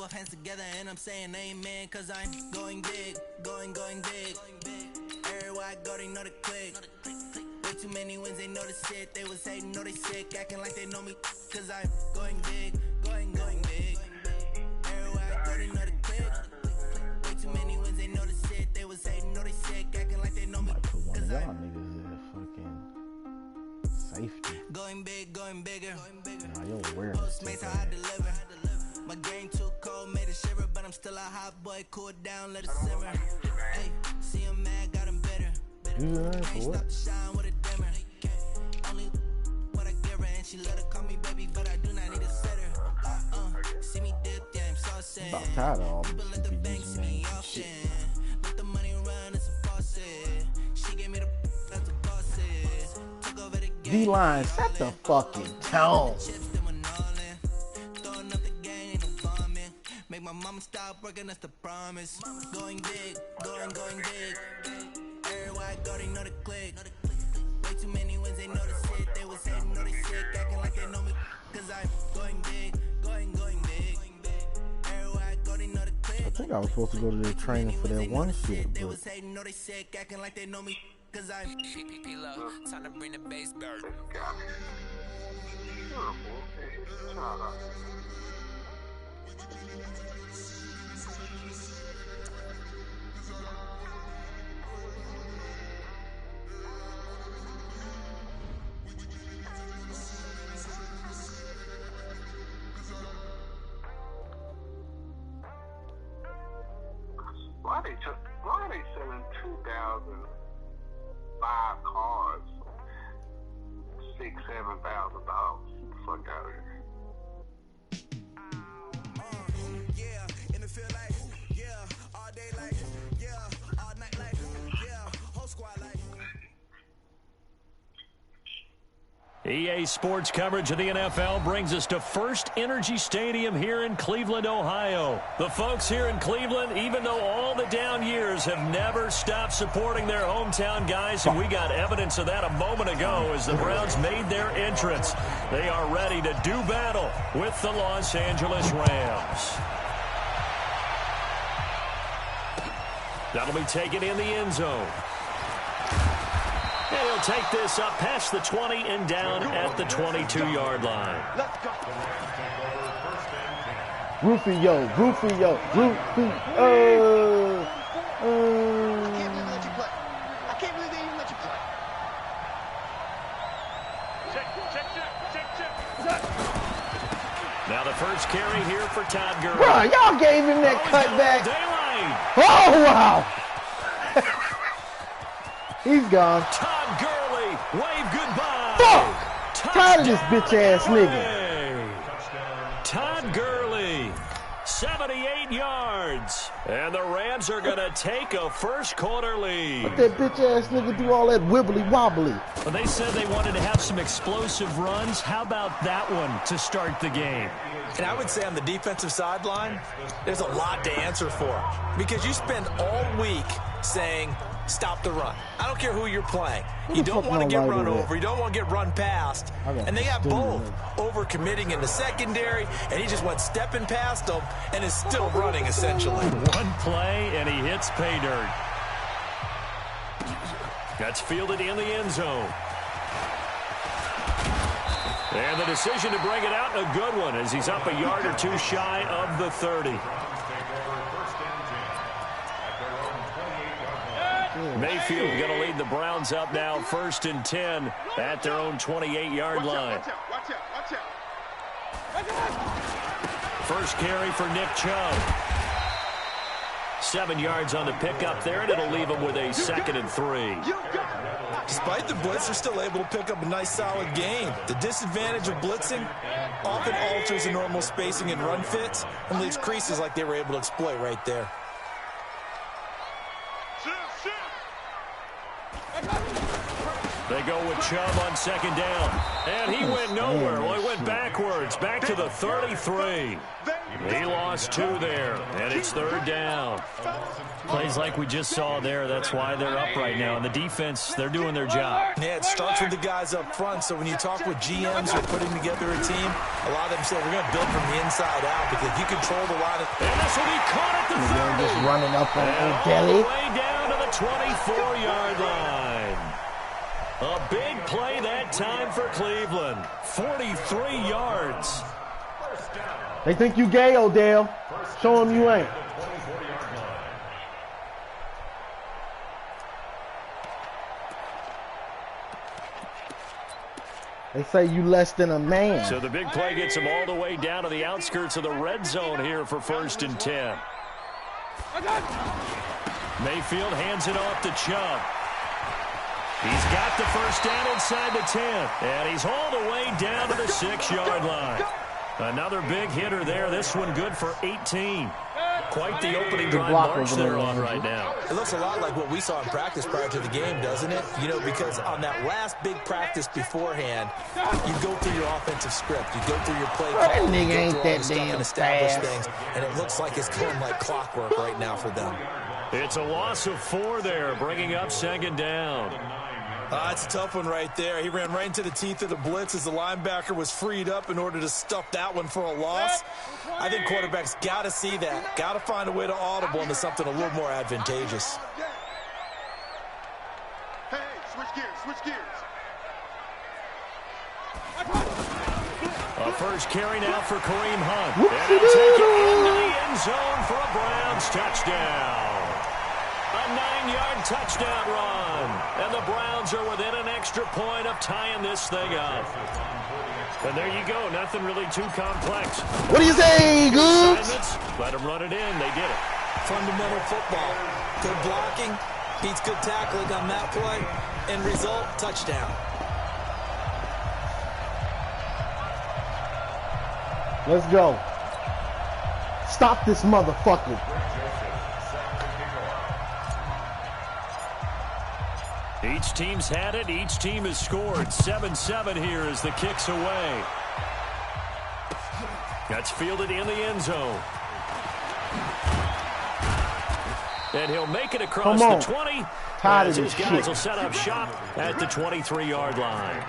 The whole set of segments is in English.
both hands together and I'm saying amen, cause I'm going big, going big. Everywhere I go, they know the click. Way too many wins, they know the shit. They was hating, know they sick, acting like they know me, cause I'm going big, going big. Everywhere I go, they know the click. Way too many wins, they know the shit. They was hating, know they sick, acting like they know me, cause y'all niggas is a fucking safety. Going big, going bigger. Nah, your awareness. Postmates how I deliver. My game too cold, made a shiver, but I'm still a hot boy. Cool it down, let it simmer. Hey, see him mad, got him bitter. Can't stop to shine with a dimmer. Only what I give her, and she let her call me baby, but I do not need a sitter. See me dip, yeah, I'm so sad. I'm tired of all People let the bank see me often. Let the money run, it's a faucet. She gave me the that's a faucet. Took over the game. D-line, set the fucking tone. Make my mama stop working, that's the promise. Going big, going big. Everywhere I go, they know the click. Way too many wins, they know the shit. They was hating, know they sick, acting like they know me, cause I'm going big, going big. Everywhere I go, they know the click. I think I was supposed to go to their training for that one shit, They but was hating, know they sick, acting like they know me, cause I'm time to bring the bass back. Why are they selling 2005 cars, $6,000-$7,000? Fuck out of here. Yeah, in the field like, yeah, all day like, yeah, all night like, yeah, whole squad like. EA Sports coverage of the NFL brings us to First Energy Stadium here in Cleveland, Ohio. The folks here in Cleveland, even though all the down years, have never stopped supporting their hometown guys, and we got evidence of that a moment ago as the Browns made their entrance. They are ready to do battle with the Los Angeles Rams. That'll be taken in the end zone. And he'll take this up past the 20 and down at the 22-yard line. Rufio. I can't believe they let you play. I can't believe they even let you play. Check. Now the first carry here for Todd Gurley. Bro, y'all gave him that cutback. Oh, wow. He's gone. Todd Gurley, wave goodbye. Fuck! Tired of this bitch-ass nigga. Todd Gurley, 78 yards. And the Rams are going to take a first-quarter lead. Let that bitch-ass nigga do all that wibbly-wobbly. Well, they said they wanted to have some explosive runs. How about that one to start the game? And I would say on the defensive sideline, there's a lot to answer for. Because you spend all week saying, stop the run. I don't care who you're playing. You don't want to get run over. You don't want to get run past. And they got both over-committing in the secondary, and he just went stepping past them and is still running, essentially. One play, and he hits pay dirt. That's fielded in the end zone. And the decision to bring it out, a good one, as he's up a yard or two shy of the 30. Mayfield going to lead the Browns up now, 1st and 10 at their own 28-yard line. Watch out. First carry for Nick Chubb. 7 yards on the pickup there, and it'll leave him with a 2nd and 3. Despite the blitz, they're still able to pick up a nice, solid gain. The disadvantage of blitzing often alters the normal spacing and run fits and leaves creases like they were able to exploit right there. They go with Chubb on second down. And he went nowhere. Well, he went backwards, back to the 33. He lost 2 there, and it's third down. Plays like we just saw there. That's why they're up right now. And the defense, they're doing their job. Yeah, it starts with the guys up front. So when you talk with GMs who are putting together a team, a lot of them say we're going to build from the inside out because you control the line. And this will be caught at the 30. Just running up on Kelly. All the way down to the 24-yard line. A big play that time for Cleveland. 43 yards. They think you gay, Odell. Show them you ain't. They say you less than a man. So the big play gets him all the way down to the outskirts of the red zone here for 1st and 10. Mayfield hands it off to Chubb. He's got the first down inside the 10. And he's all the way down to the 6-yard line. Another big hitter there. This one good for 18. Quite the opening drive march they're on right now. It looks a lot like what we saw in practice prior to the game, doesn't it? You know, because on that last big practice beforehand, you go through your offensive script. You go through your play call. That nigga ain't that damn fast. Things, and it looks like it's going like clockwork right now for them. It's a loss of 4 there, bringing up second down. It's a tough one right there. He ran right into the teeth of the blitz as the linebacker was freed up in order to stuff that one for a loss. I think quarterbacks got to see that. Got to find a way to audible into something a little more advantageous. Hey, switch gears. A first carry now for Kareem Hunt. And he'll take it into the end zone for a Browns touchdown. A 9-yard touchdown run. And the Browns are within an extra point of tying this thing up. And there you go. Nothing really too complex. What do you say, Googs? Let them run it in. They did it. Fundamental football. Good blocking. Beats good tackling on that play. End result, touchdown. Let's go. Stop this motherfucker. Each team's had it. Each team has scored. 7-7 here as the kick's away. That's fielded in the end zone. And he'll make it across the 20. Tired of his this guys shit. will set up shop at the 23-yard line.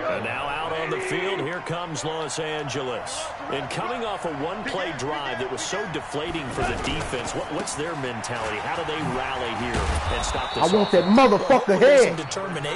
And now out on the field, here comes Los Angeles. And coming off a one-play drive that was so deflating for the defense, what's their mentality? How do they rally here and stop this? I want that motherfucker head.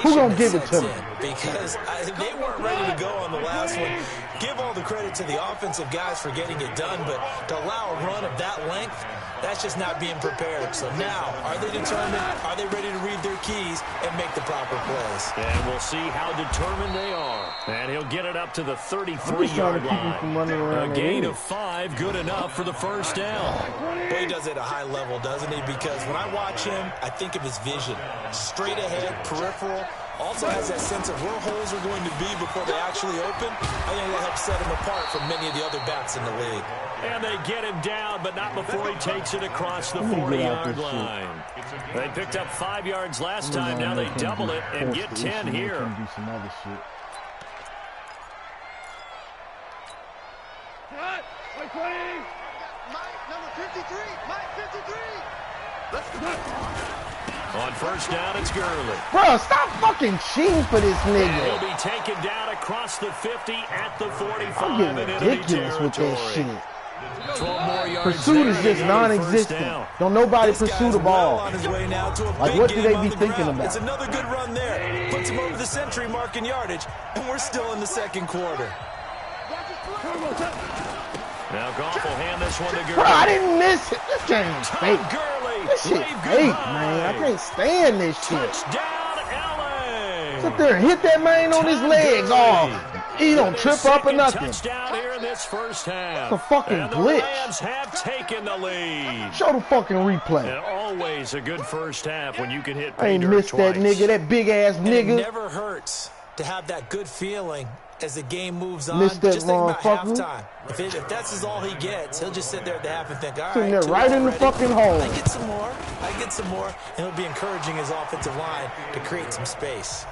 Who gonna give it to me? Because they weren't ready to go on the last one. Give all the credit to the offensive guys for getting it done, but to allow a run of that length, that's just not being prepared. So now, are they determined? Are they ready to read their keys and make the proper plays? And we'll see how determined they are. And he'll get it up to the 33-yard line. A gain of 5, good enough for the first down. Well, he does it at a high level, doesn't he? Because when I watch him, I think of his vision. Straight ahead, peripheral. Also has that sense of where holes are going to be before they actually open. I think that helps set him apart from many of the other backs in the league. And they get him down, but not before he takes it across the 40-yard line. They picked up 5 yards last time. Now they double it and get 10 here. Do some other shit. Mike, number 53. Mike, 53. Let's go. On first down, it's Gurley. Bro, stop fucking cheating for this And nigga. he'll be taken down across the 50 at the 45 I'm getting and enemy ridiculous with that territory. shit. 12 more yards. Pursuit is there just to non-existent. down. Don't nobody This pursue guy's the ball. well on his way now to a Like, big what do game they on be the thinking ground. about? It's another good run there. Puts him over the century mark in yardage, and we're still in the second quarter. Now Goff will hand this one to Gurley. Bro, I didn't miss it. This game's fake. Gurley. This shit fake, man. I can't stand this shit. Touchdown, LA. Sit there and hit that man on his legs. Oh, he don't trip up or nothing. Touchdown here in this first half. It's a fucking and the glitch. Rams have taken the lead. Show the fucking replay. And always a good first half when you can hit I pay ain't dirt missed that twice. nigga, that big ass And it nigga. never hurts to have that good feeling as the game moves on. Missed that just think about motherfucker. halftime. If that's all he gets, he'll just sit there at the half and think, all Sitting right, there right in the fucking hole. I get some more. And it'll be encouraging his offensive line to create some space.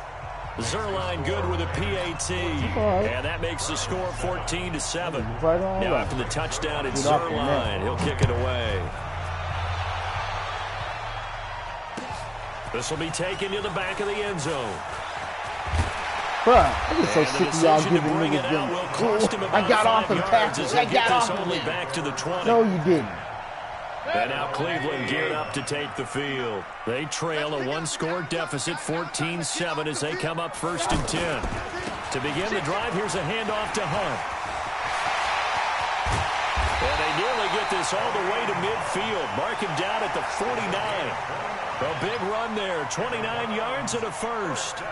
Zerline good with a PAT, and that makes the score 14-7. Right on. Now after the touchdown, it's Zerline. He'll kick it away. This will be taken to the back of the end zone. Bruh, I get so sick of y'all giving niggas them. I got off and tackled. I got off only back to the 20. No, you didn't. And now Cleveland geared up to take the field. They trail a one-score deficit, 14-7, as they come up 1st and 10. To begin the drive, here's a handoff to Hunt. And they nearly get this all the way to midfield. Mark him down at the 49. A big run there, 29 yards and a first.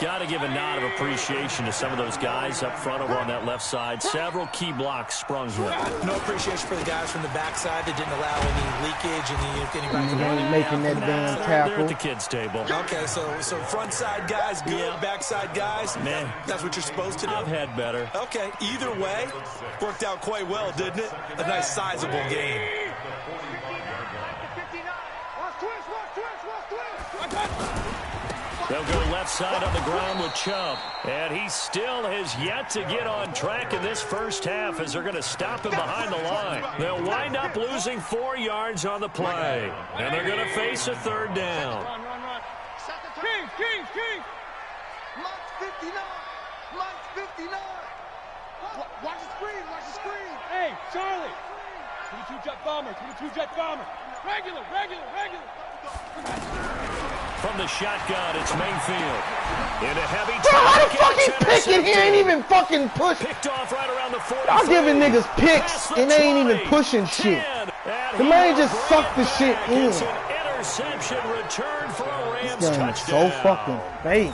Got to give a nod of appreciation to some of those guys up front over on that left side. Several key blocks sprung here. No appreciation for the guys from the backside that didn't allow any leakage, anybody from making that damn tackle. They're at the kids' table. Okay, so front side guys good, backside guys, man, that's what you're supposed to do. I've had better. Okay, either way, worked out quite well, didn't it? A nice sizable game. They'll go left side on the ground with Chubb. And he still has yet to get on track in this first half as they're going to stop him behind the line. They'll wind up losing 4 yards on the play. And they're going to face a third down. King. Mark 59. Mark 59. Watch the screen. Hey, Charlie. 22-jet bomber. Regular. From the shotgun, it's Mayfield. In a heavy Bro, how the fuck tackle, he picking? He ain't even fucking pushing. Picked off right around the 40. Y'all giving niggas picks and they ain't even pushing shit. The man just sucked the shit in. It's an interception return for a Rams This game is so fucking fake.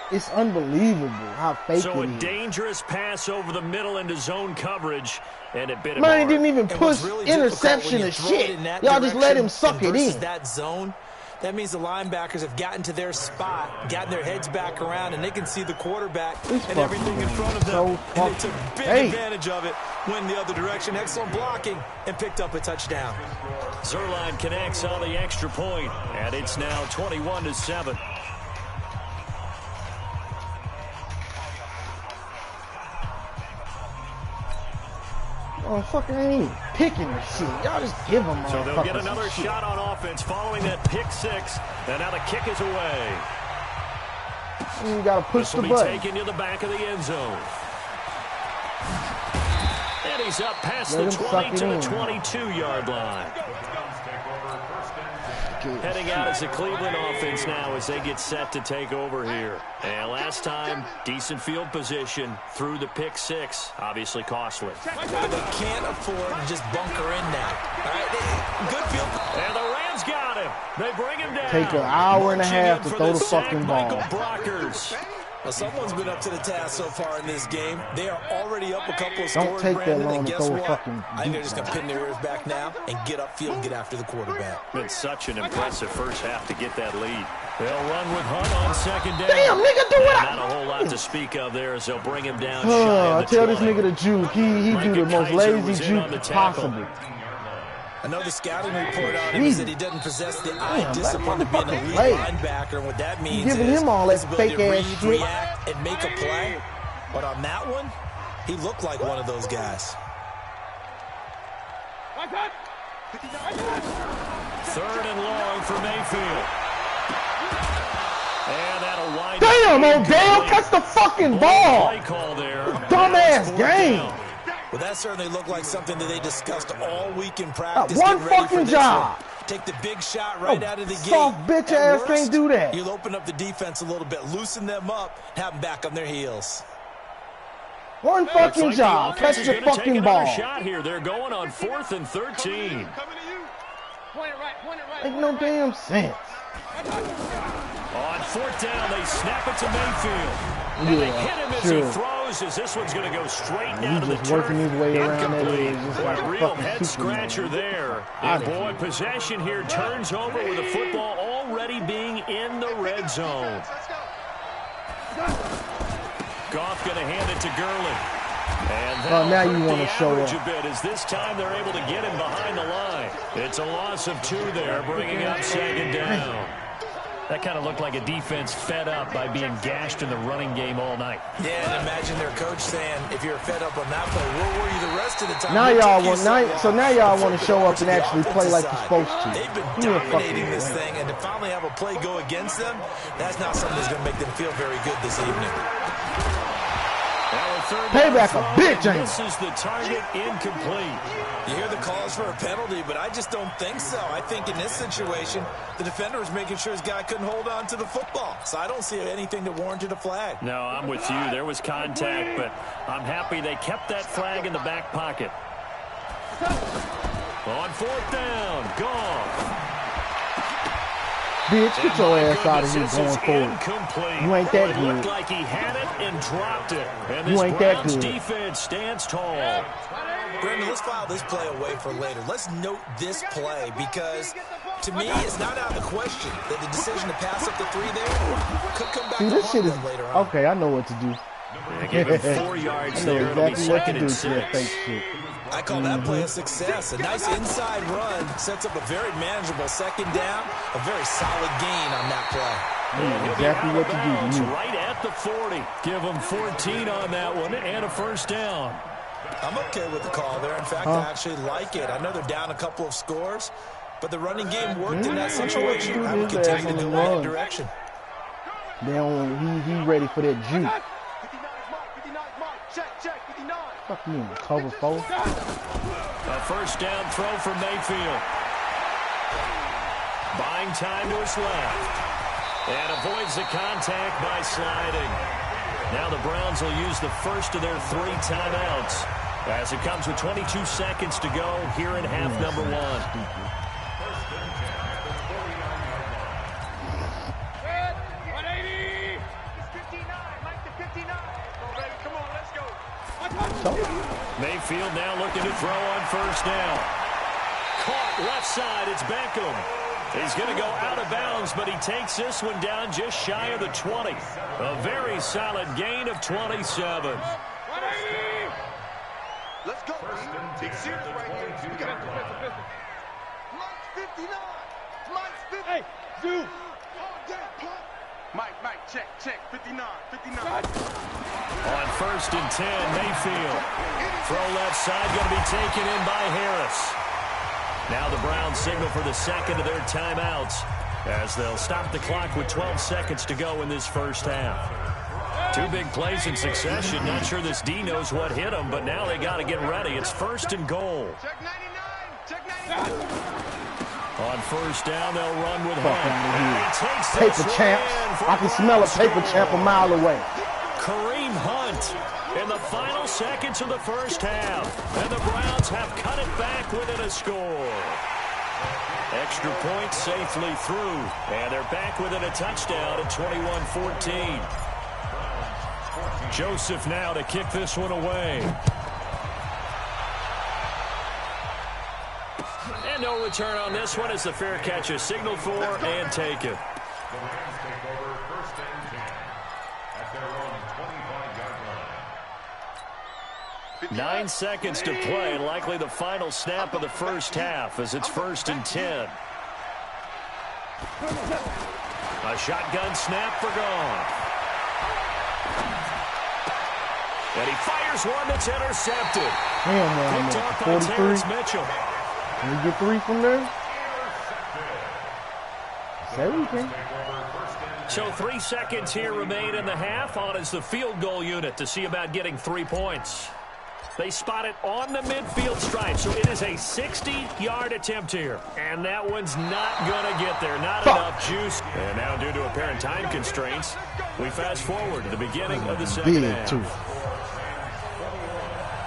It's unbelievable how fake so it a is. dangerous pass over the middle into zone coverage, and it bit him Man, he hard. didn't even push Really interception and shit. Y'all just let him suck it in. That zone, that means the linebackers have gotten to their spot, gotten their heads back around, and they can see the quarterback and everything in front of them. And they took big advantage of it, went the other direction, excellent blocking, and picked up a touchdown. Zerline connects on the extra point, and it's now 21-7. Oh, fucking ain't even picking the shit. Y'all just give them all. So they'll get another shot on offense following that pick six, and now the kick is away. You gotta push the button. This will be taken to the back of the end zone. And he's up past the 20 to the 22-yard line. Heading out as the Cleveland offense now as they get set to take over here. And last time, decent field position through the pick six. Obviously costly. They can't afford to just bunker in now. All right, good field. And the Rams got him. They bring him down. Take an hour and a half to throw the fucking ball. Well, someone's been up to the task so far in this game. They are already up a couple of scores, Don't take that long to throw a fucking I think they're just going to pin their ears back now and get upfield and get after the quarterback. Been such an impressive first half to get that lead. They'll run with Hunt on second down. Damn, nigga, do it! Not a whole lot to speak of there as they'll bring him down. I tell this nigga to juke. He do the most lazy juke possible. I know the scouting report on him is that he doesn't possess the eye discipline to be an elite linebacker. What that means is giving him all that fake ass shit, react, and make a play. But on that one, he looked like one of those guys. Third and long for Mayfield. And that'll wind Damn, Odell, catch the fucking ball. Play call there. Dumbass game. Well, that certainly looked like something that they discussed all week in practice. One fucking job. Take the big shot right out of the gate. Soft bitch ass can't do that. You'll open up the defense a little bit, loosen them up, have them back on their heels. One fucking job. Catch the fucking ball. Shot here. They're going on 4th and 13. Ain't no damn sense. On 4th down, they snap it to Mayfield. And they hit him as he throws, as this one's going to go straight down to the turf. Working his way around that edge, just like a real head scratcher there. And boy, possession here turns over with the football already being in the red zone. Goff going to hand it to Gurley. And now you want to show up. A bit as this time they're able to get him behind the line. It's a loss of 2 there, bringing up 2nd down. That kind of looked like a defense fed up by being gashed in the running game all night. Yeah, and imagine their coach saying, if you're fed up on that play, where were you the rest of the time? Now y'all want now y'all want to show up and actually play like you're supposed to. They've been dominating this thing, and to finally have a play go against them, that's not something that's going to make them feel very good this evening. Payback a bitch, ain't it? This is the target incomplete. You hear the calls for a penalty, but I just don't think so. I think in this situation, the defender was making sure his guy couldn't hold on to the football. So I don't see anything that warranted a flag. No, I'm with you. There was contact, but I'm happy they kept that flag in the back pocket. On 4th down, Goff. Bitch, get your ass out of here going forward. You ain't that good. Looked like he had it and dropped it. And you ain't that good. Defense stands tall. Brendan, let's file this play away for later. Let's note this play because, to me, it's not out of the question that the decision to pass up the 3 there could come back to haunt them later on. Okay, I know what to do. They gave him 4 yards there. It'll be 2nd and 6. I call that play a success. A nice inside run sets up a very manageable 2nd down. A very solid gain on that play. Exactly what to do to me. Right at the 40. Give him 14 on that one and a 1st down. I'm okay with the call there. In fact, I actually like it. I know they're down a couple of scores, but the running game worked in that situation. I would continue to go in that direction. He ready for that juke. Fuck you in the cover 4. A 1st down throw for Mayfield. Buying time to his left. And avoids the contact by sliding. Now the Browns will use the first of their 3 timeouts as it comes with 22 seconds to go here in half number 1. Mayfield now looking to throw on 1st down. Caught left side. It's Beckham. He's going to go out of bounds, but he takes this one down just shy of the 20. A very solid gain of 27. Let's go. Big serious right here. We got business. Mike's 59. Mike's 50. Hey, Zoo. Mike, check. 59. On 1st and 10, Mayfield. Throw left side, going to be taken in by Harris. Now the Browns signal for the 2nd of their timeouts as they'll stop the clock with 12 seconds to go in this 1st half. 2 big plays in succession. Not sure this D knows what hit him, but now they got to get ready. It's 1st and goal. Check 99. On 1st down, they'll run with Hunt. Paper champs. I can smell a paper champ a mile away. Kareem Hunt in the final seconds of the 1st half. And the Browns have cut it back within a score. Extra point safely through. And they're back within a touchdown at 21-14. Joseph now to kick this one away. And no return on this one as the fair catch is signaled for and taken. 9 seconds to play, likely the final snap of the 1st half as it's 1st and 10. A shotgun snap for Goff. And he fires one that's intercepted. Damn, Picked off by Terrence Mitchell. Can we get 3 from there? Say we can. So 3 seconds here remain in the half. On is the field goal unit to see about getting 3 points. They spot it on the midfield stripe, so it is a 60-yard attempt here. And that one's not going to get there. Not enough juice. And now, due to apparent time constraints, we fast forward to the beginning of the 2nd half.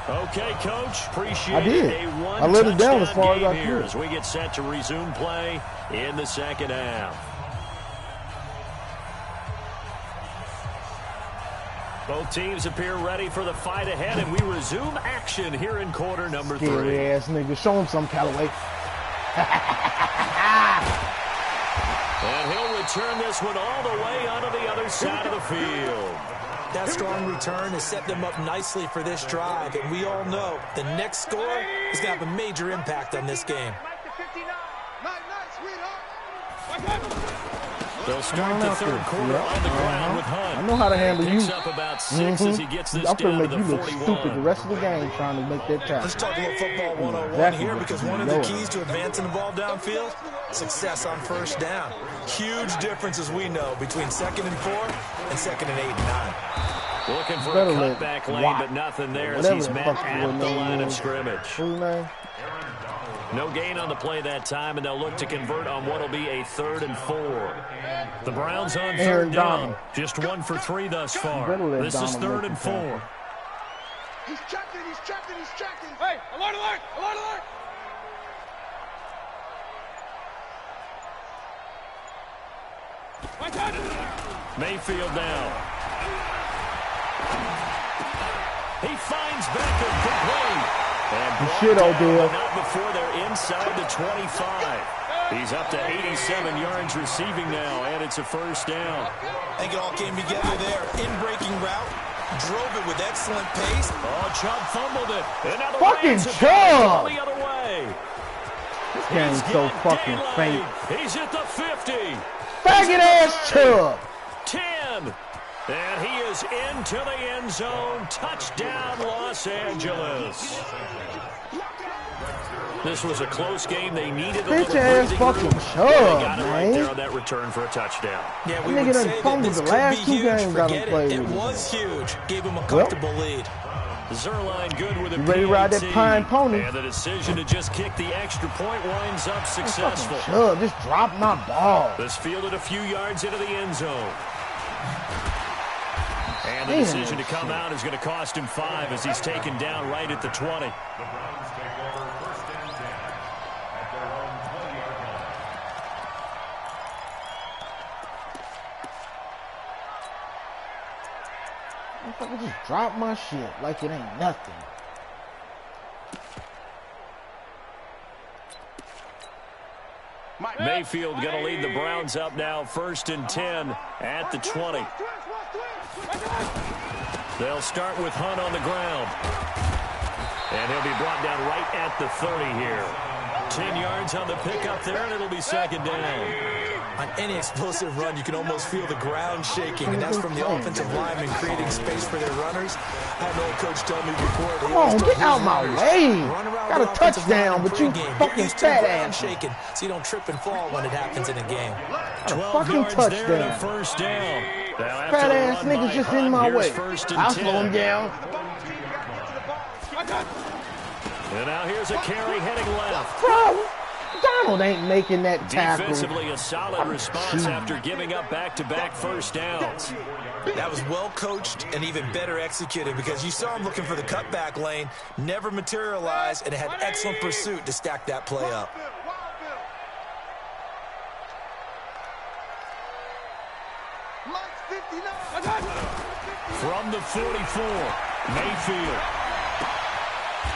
Okay, Coach, appreciate it. I let it down as far as I could. As we get set to resume play in the 2nd half. Both teams appear ready for the fight ahead, and we resume action here in quarter number 3. Scary ass nigga. Show him some Callaway. And he'll return this one all the way onto the other side of the field. That strong return has set them up nicely for this drive, and we all know the next score is going to have a major impact on this game. They'll start the third quarter on the ground with Hunt. I know how to handle you. Picks up about 6 as he gets this I'm down gonna to make the you look 41. stupid the rest of the game trying to make that tackle. Let's talk a little football 101 here, because one of the keys to advancing the ball downfield, success on first down. Huge difference, as we know, between 2nd and 4 and 2nd and 8 and 9. Looking for a cutback lane, but nothing there as he's met at the line of scrimmage. No gain on the play that time, and they'll look to convert on what will be a 3rd and 4. The Browns on 3rd down. Just 1 for 3 thus far. This is 3rd and 4. He's checking. Hey, alert! Mayfield down. He finds Beckham complete. Not before they're inside the 25. He's up to 87 yards receiving now, and it's a 1st down. I think it all came together there. In-breaking route, drove it with excellent pace. Oh, Chubb fumbled it. Another fucking Chubb! The other way. This game's so fucking fake. He's at the 50. Faggot-ass Chubb. 10. And he is into the end zone. Touchdown, Los Angeles. This was a close game. They needed a little breathing room. Fucking Chubb, they got it right there on that return for a touchdown. Yeah, we would say that this could be huge. Forget it. It was huge. Gave him a comfortable lead. Zerline good with a ready to ride that pine pony. And the decision to just kick the extra point winds up successful. Chubb, just drop my ball. This fielded a few yards into the end zone. And the decision to come out is going to cost him 5 as he's taken down right at the 20. I just drop my shit like it ain't nothing. Mayfield going to lead the Browns up now, 1st and 10 at the 20. They'll start with Hunt on the ground. And he'll be brought down right at the 30 here. 10 yards on the pickup there, and it'll be 2nd down. On any explosive run, you can almost feel the ground shaking, and that's from the offensive linemen creating space for their runners. I had an old coach tell me before. Come on, get out my way. Got a touchdown, but you fucking fat ass. Shaking, so you don't trip and fall when it happens in a game. 12 yards there and a 1st down. Fat ass niggas just in my way. I'll slow him down. And now here's a carry heading left. Bro, Donald ain't making that tackle. Defensively, a solid response after giving up back-to-back 1st downs. That was well coached and even better executed, because you saw him looking for the cutback lane, never materialized, and had excellent pursuit to stack that play up. From the 44, Mayfield.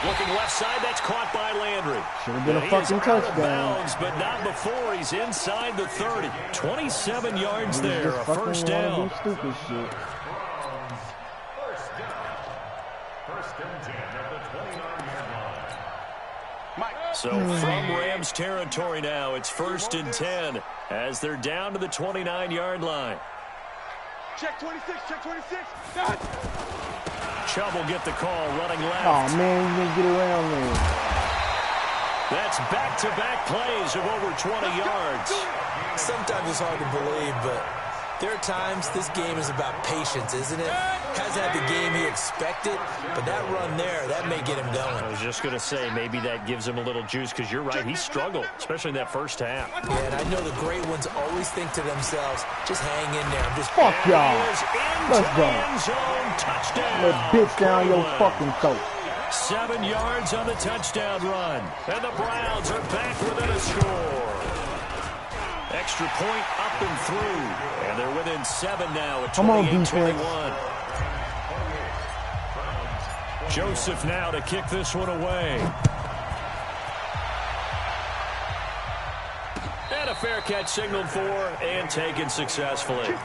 Looking left side, that's caught by Landry. Should have been a fucking touchdown. Bounds, but not before. He's inside the 30. 27 yards there, a 1st down. Stupid shit. So from Rams territory now, it's 1st and 10 as they're down to the 29-yard line. Check 26, check 26. Chubb will get the call running left. Oh, man, you didn't get around there. That's back-to-back plays of over 20 yards. Sometimes it's hard to believe, but there are times this game is about patience, isn't it? Hasn't had the game he expected, but that run there, that may get him going. I was just going to say, maybe that gives him a little juice, because you're right, he struggled, especially in that 1st half. Yeah, and I know the great ones always think to themselves, just hang in there. I'm just fuck y'all. Let's go. Touchdown. Let bitch down your fucking coat. 7 yards on the touchdown run. And the Browns are back within a score. Extra point up and through. And they're within 7 now at 28-21. Joseph now to kick this one away. And a fair catch signaled for and taken successfully.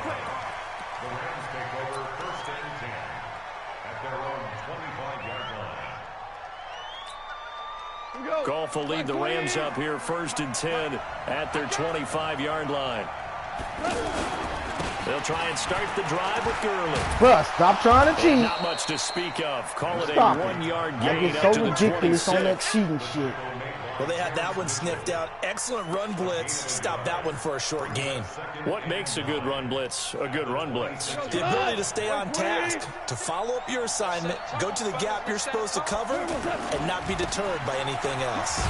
Goff will lead the Rams up here 1st and 10 at their 25-yard line. They'll try and start the drive with Gurley. Bruh, stop trying to cheat. Not much to speak of. Call it Stop a 1-yard gain. I get so ridiculous on that cheating shit. Well, they had that one sniffed out. Excellent run blitz. Stop that one for a short gain. What makes a good run blitz a good run blitz? The ability to stay on task, to follow up your assignment, go to the gap you're supposed to cover, and not be deterred by anything else.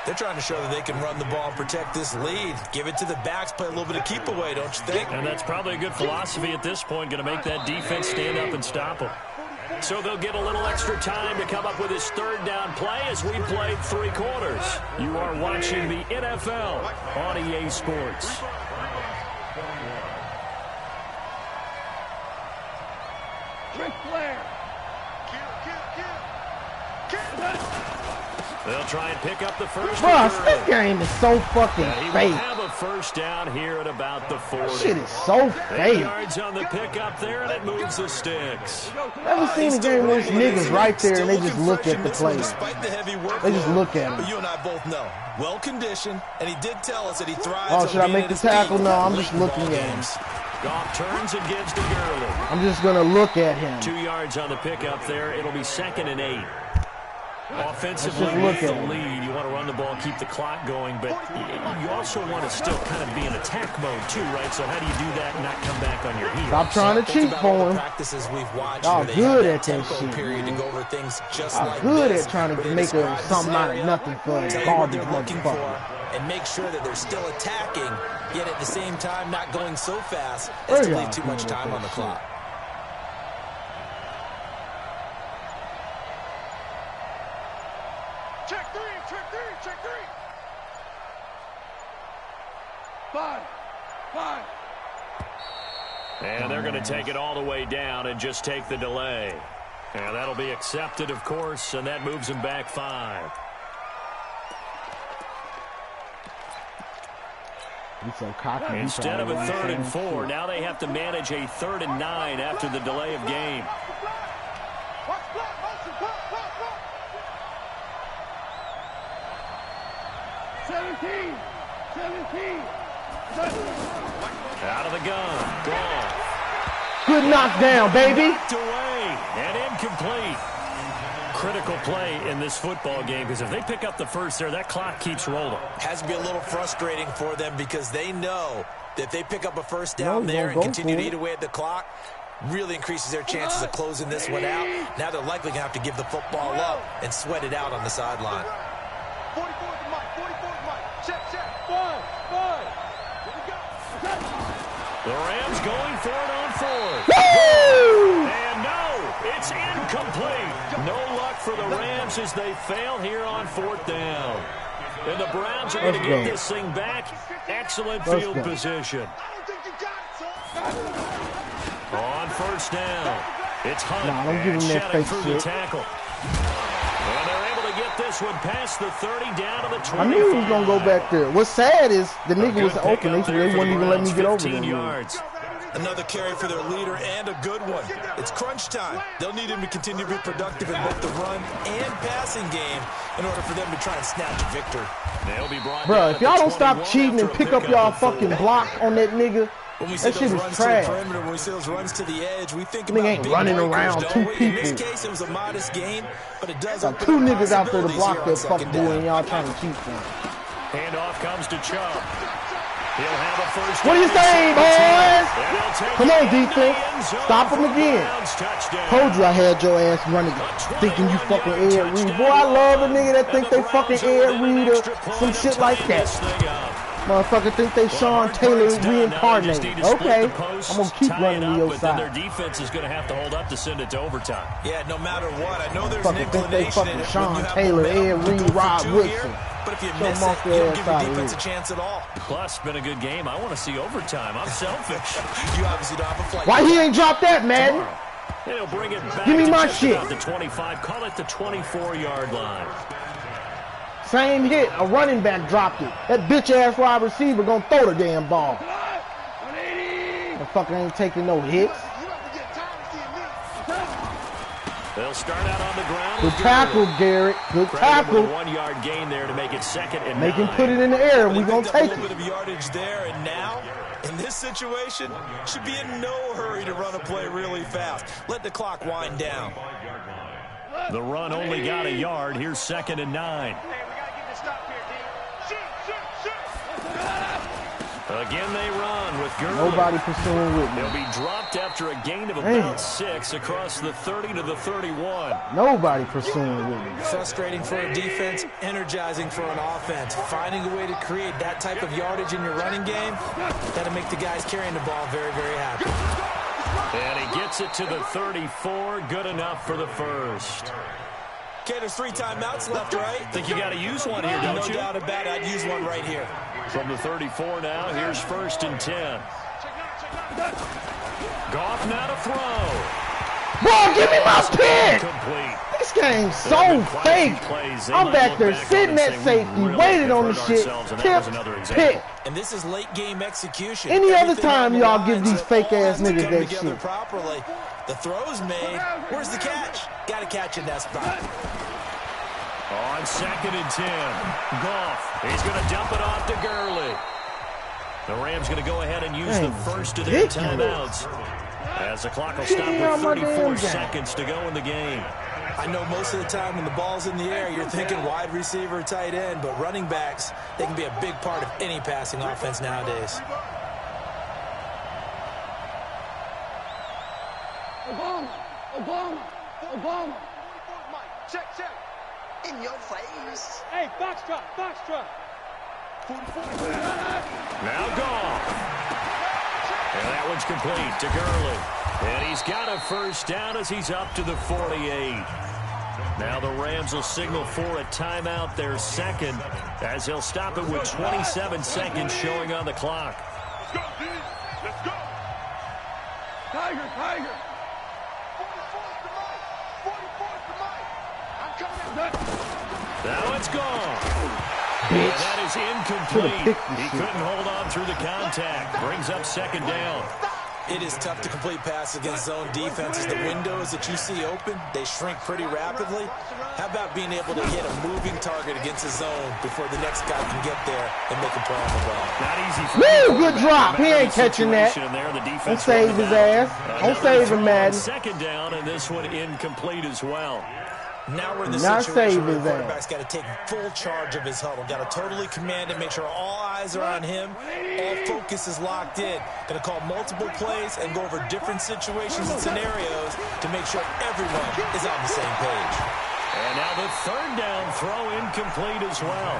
They're trying to show that they can run the ball and protect this lead. Give it to the backs, play a little bit of keep away, don't you think? And that's probably a good philosophy at this point, going to make that defense stand up and stop them. So they'll get a little extra time to come up with his 3rd down play as we played 3 quarters. You are watching the NFL on EA Sports. Ric Flair. They'll try and pick up the first. Bruh, this game is so fucking He will fake. have a 1st down here at about the 40. Shit is so 8 fake. yards on the pickup there, and it moves the sticks. Never seen a game where there's niggas right there and they just look at the player. Despite the heavy work, They just look at but him. you and I both know, well conditioned, and he did tell us that he thrives. Oh, on should I being make at the his tackle? peak No, I'm late just in looking ball at him. games. Goff turns and gives to Gurley. I'm just gonna look at him. 2 yards on the pickup there. It'll be 2nd and 8. Offensively, Let's just with look the at him. lead, you want to run the ball, keep the clock going, but you also want to still kind of be in attack mode too, right? So how do you do that and not come back on your heels? Stop trying to Think cheat about all for the him. practices we've watched Y'all where they good have at that tempo shit, period man. to go over things just I'm like good this. at trying But to they make describe the something out of scenario, nothing for a tell you what garbage they're looking for, motherfucker. and make sure that they're still attacking, yet at the same time not going so fast Where as to y'all leave too much doing time with on the that clock. Check 3, check 3, check 3. 5, 5. And they're going to take it all the way down and just take the delay. And that'll be accepted, of course, and that moves them back 5. He's so cocky. Instead of a 3rd and 4, now they have to manage a 3rd and 9 after the delay of game. Watch block, motion, block, block, block. 17, 17. Out of the gun. Goff. Good knockdown, baby. Knocked away and incomplete. Critical play in this football game because if they pick up the first there, that clock keeps rolling. Has to be a little frustrating for them because they know that if they pick up a 1st down No, there don't and go continue for to it. eat away at the clock, really increases their chances of closing this one out. Now they're likely going to have to give the football up and sweat it out on the sideline. 44 to Mike, 44 to Mike. Check, check. 5, 5. Here we go. The Rams going for it on 4th. Woo! And no, it's incomplete. No luck for the Rams as they fail here on 4th down. And the Browns are going to Let's get go. this thing back. Excellent Let's field go. position. I don't think you got it, son. On 1st down, it's Hunt Nah, don't give and him that Shetty fake through the shit. tackle. And they're able to get this one past the 30 down to the 25. I knew he was gonna go back there. What's sad is the nigga was Good open. pickup They there for wouldn't the even let me Browns, get over 15 there. yards. Another carry for their leader and a good one. It's crunch time. They'll need him to continue to be productive in both the run and passing game in order for them to try and snatch a victory. They'll be brought Bro, down if at y'all the don't stop 21 cheating and after a pick up pickup y'all of 4. fucking block on that nigga, When we see that shit those is runs trash. to the perimeter, when we see those runs to the edge, we think Nigga about ain't big running breakers, around don't two we? In this people. case, it was a modest gain, but it does Got open two up niggas out there to possibilities block here that on fucking second boy down. and y'all trying to cheat for him. Handoff comes to Chubb. He'll have a first What do you down say, and boys? 17. And they'll take Come it on, into the defense. end zone Stop him for a again. Browns touchdown. Told you I had your ass running, thinking you fucking Ed Reed. Boy, I love a nigga that think they fucking Ed Reed or some shit like that. Motherfucker think they Sean Taylor reincarnated. Okay, I'm gonna keep running to your But then their side. defense is going to have to hold up to send it to overtime. Yeah, no matter what, I know there's an Fucking think they inclination fucking when Sean you have Taylor, momentum Ed to Reed, go for Rod 2 Woodson. here, but if you Show miss them it, off you their don't ass give your out of defense a here. chance at all. Plus, been a good game. I want to see overtime. I'm selfish. You obviously don't have a flight. Why he ain't dropped that, Madden? And he'll bring it back Give me to my just shit. about the 25. Call it the 24-yard line. Same hit, a running back dropped it. That bitch ass wide receiver gonna throw the damn ball. 180. That fucker ain't taking no hits. You have to get time to see a knee. They'll start out on the ground. Good tackle, Garrett. Good tackle. With a 1-yard gain there to make it 2nd and 9. They can put it in the air. We're going to take it. A little bit of yardage there, and now, in this situation, should be in no hurry to run a play really fast. Let the clock wind down. The run only got a yard. Here's 2nd and 9. Again, they run with Gurley. Nobody pursuing with me. They'll be dropped after a gain of about 6 across the 30 to the 31. Nobody pursuing with me. Frustrating for a defense, energizing for an offense. Finding a way to create that type of yardage in your running game, that'll make the guys carrying the ball very, very happy. And he gets it to the 34. Good enough for the first. Okay, there's 3 timeouts left, right? Think you got to use one here, don't you? No doubt about it. I'd use one right here. From the 34 now, here's 1st and 10. Goff now to throw. Boy, give me my pick! Complete. This game's so fake. I'm back there sitting at safety, waited on the shit, tip, pick. And this is late game execution. Any other time y'all give these fake ass niggas that shit. Properly. The throw's made. Where's the catch? Got to catch in that spot. On 2nd and 10, Goff. He's going to dump it off to Gurley. The Rams going to go ahead and use the first of their timeouts, as the clock will stop with 34 seconds to go in the game. I know most of the time when the ball's in the air, you're thinking wide receiver, tight end, but running backs, they can be a big part of any passing offense nowadays. Obama. Check. In your face. Hey, Foxtrot. Now Goff. And that one's complete to Gurley. And he's got a first down as he's up to the 48. Now the Rams will signal for a timeout, their 2nd, as they'll stop it with 27 seconds showing on the clock. Let's go, D. Let's go. Tiger. 44's the mic. I'm coming. Now it's gone. And that is incomplete. He couldn't hold on through the contact. Brings up 2nd down. It is tough to complete passes against zone defenses. The windows that you see open, they shrink pretty rapidly. How about being able to hit a moving target against a zone before the next guy can get there and make a play on the ball? Not easy for Woo, good drop. He ain't catching that. Don't save his ass. Don't save him, Madden. 2nd down, and this one incomplete as well. Now we're in the situation where the quarterback's got to take full charge of his huddle. Got to totally command it, make sure all eyes are on him. All focus is locked in. Going to call multiple plays and go over different situations and scenarios to make sure everyone is on the same page. And now the 3rd down throw incomplete as well.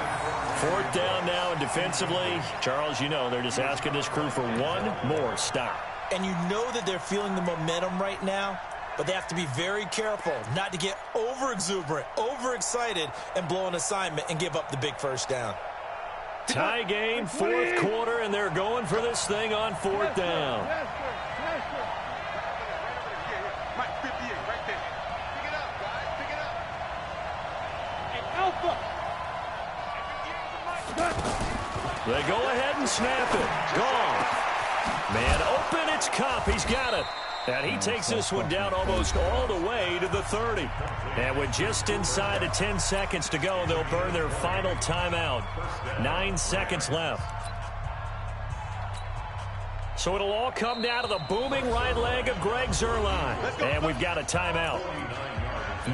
4th down now, and defensively, Charles, you know, they're just asking this crew for one more stop. And you know that they're feeling the momentum right now, but they have to be very careful not to get over-exuberant, over-excited, and blow an assignment and give up the big first down. Tie game, 4th quarter, and they're going for this thing on 4th down. Mike 58, right there. Pick it up, guys. Pick it up. Hey, Alpha. They go ahead and snap it. Gone. Man open, it's Cup. He's got it. And he takes this one down almost all the way to the 30. And with just inside of 10 seconds to go, they'll burn their final timeout. 9 seconds left. So it'll all come down to the booming right leg of Greg Zuerlein. And we've got a timeout.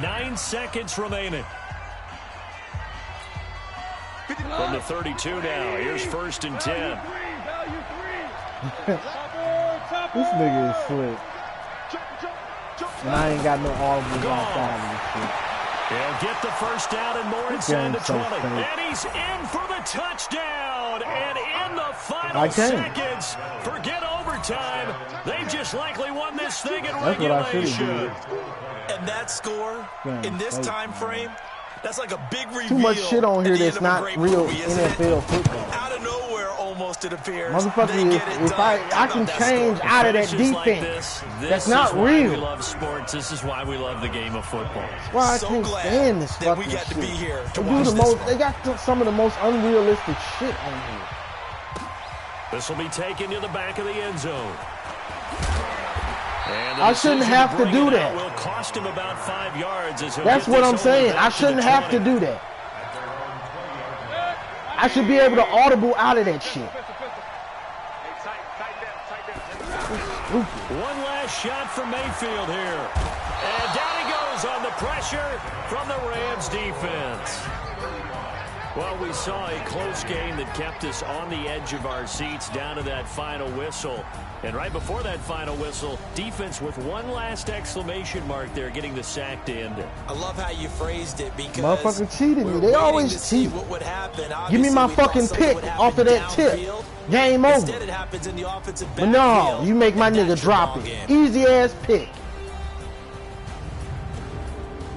9 seconds remaining. From the 32 now, here's 1st and 10. This nigga is slick. And I ain't got no audibles outside of this shit. He'll get the first down and more inside the 20. And he's in for the touchdown. And in the final seconds, forget overtime. They just likely won this thing in regulation. And that score, in this time frame, that's like a big reveal. Too much shit on here that's not real NFL football. Out of nowhere, almost, it appears. Motherfucker, if I can change out of that defense, that's not real. We love sports. This is why we love the game of football. That's why I can't stand this fucking shit. They got some of the most unrealistic shit on here. This will be taken to the back of the end zone. I shouldn't have to do that. Will cost him about 5 yards as that's what I'm saying. I shouldn't have to do that. I should be able to audible out of that shit. One last shot for Mayfield here. And down he goes on the pressure from the Rams defense. Well, we saw a close game that kept us on the edge of our seats down to that final whistle. And right before that final whistle, defense with one last exclamation mark there, getting the sack to end it. I love how you phrased it because motherfucker cheated me. They always cheat. What would happen. Give me my fucking pick off of that tip. Game over. Instead, it happens in the offensive but no, you make my nigga drop it. Easy ass pick.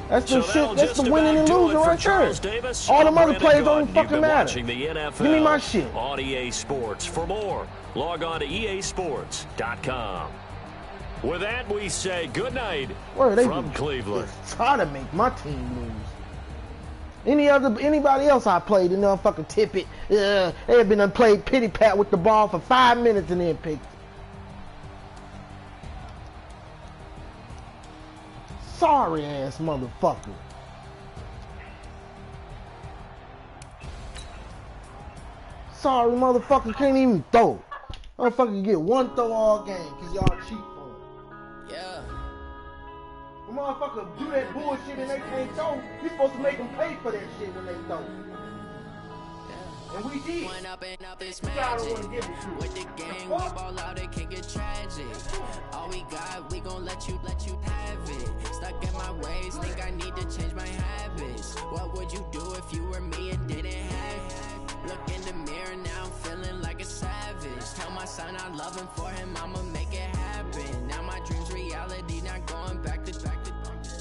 That's the shit. That's the winning and losing right there. All them other plays don't fucking matter. Give me my shit. On EA Sports. For more, log on to easports.com. With that, we say good night from Cleveland. Try to make my team lose. Anybody else I played, the motherfucking tip it. They have been played pity pat with the ball for 5 minutes and then picked it. Sorry ass motherfucker. Sorry motherfucker can't even throw. Motherfucker get one throw all game because y'all cheat for him. Yeah. The motherfucker do that bullshit and they can't throw. You supposed to make them pay for that shit when they throw. And we did. One up and up is magic. With the gang, we ball out, it can get tragic. All we got, we gon' let you have it. Stuck in my ways, think I need to change my habits. What would you do if you were me and didn't have it? Look in the mirror, now I'm feeling like a savage. Tell my son I love him, for him I'ma make it happen. Now my dream's reality, not going back to.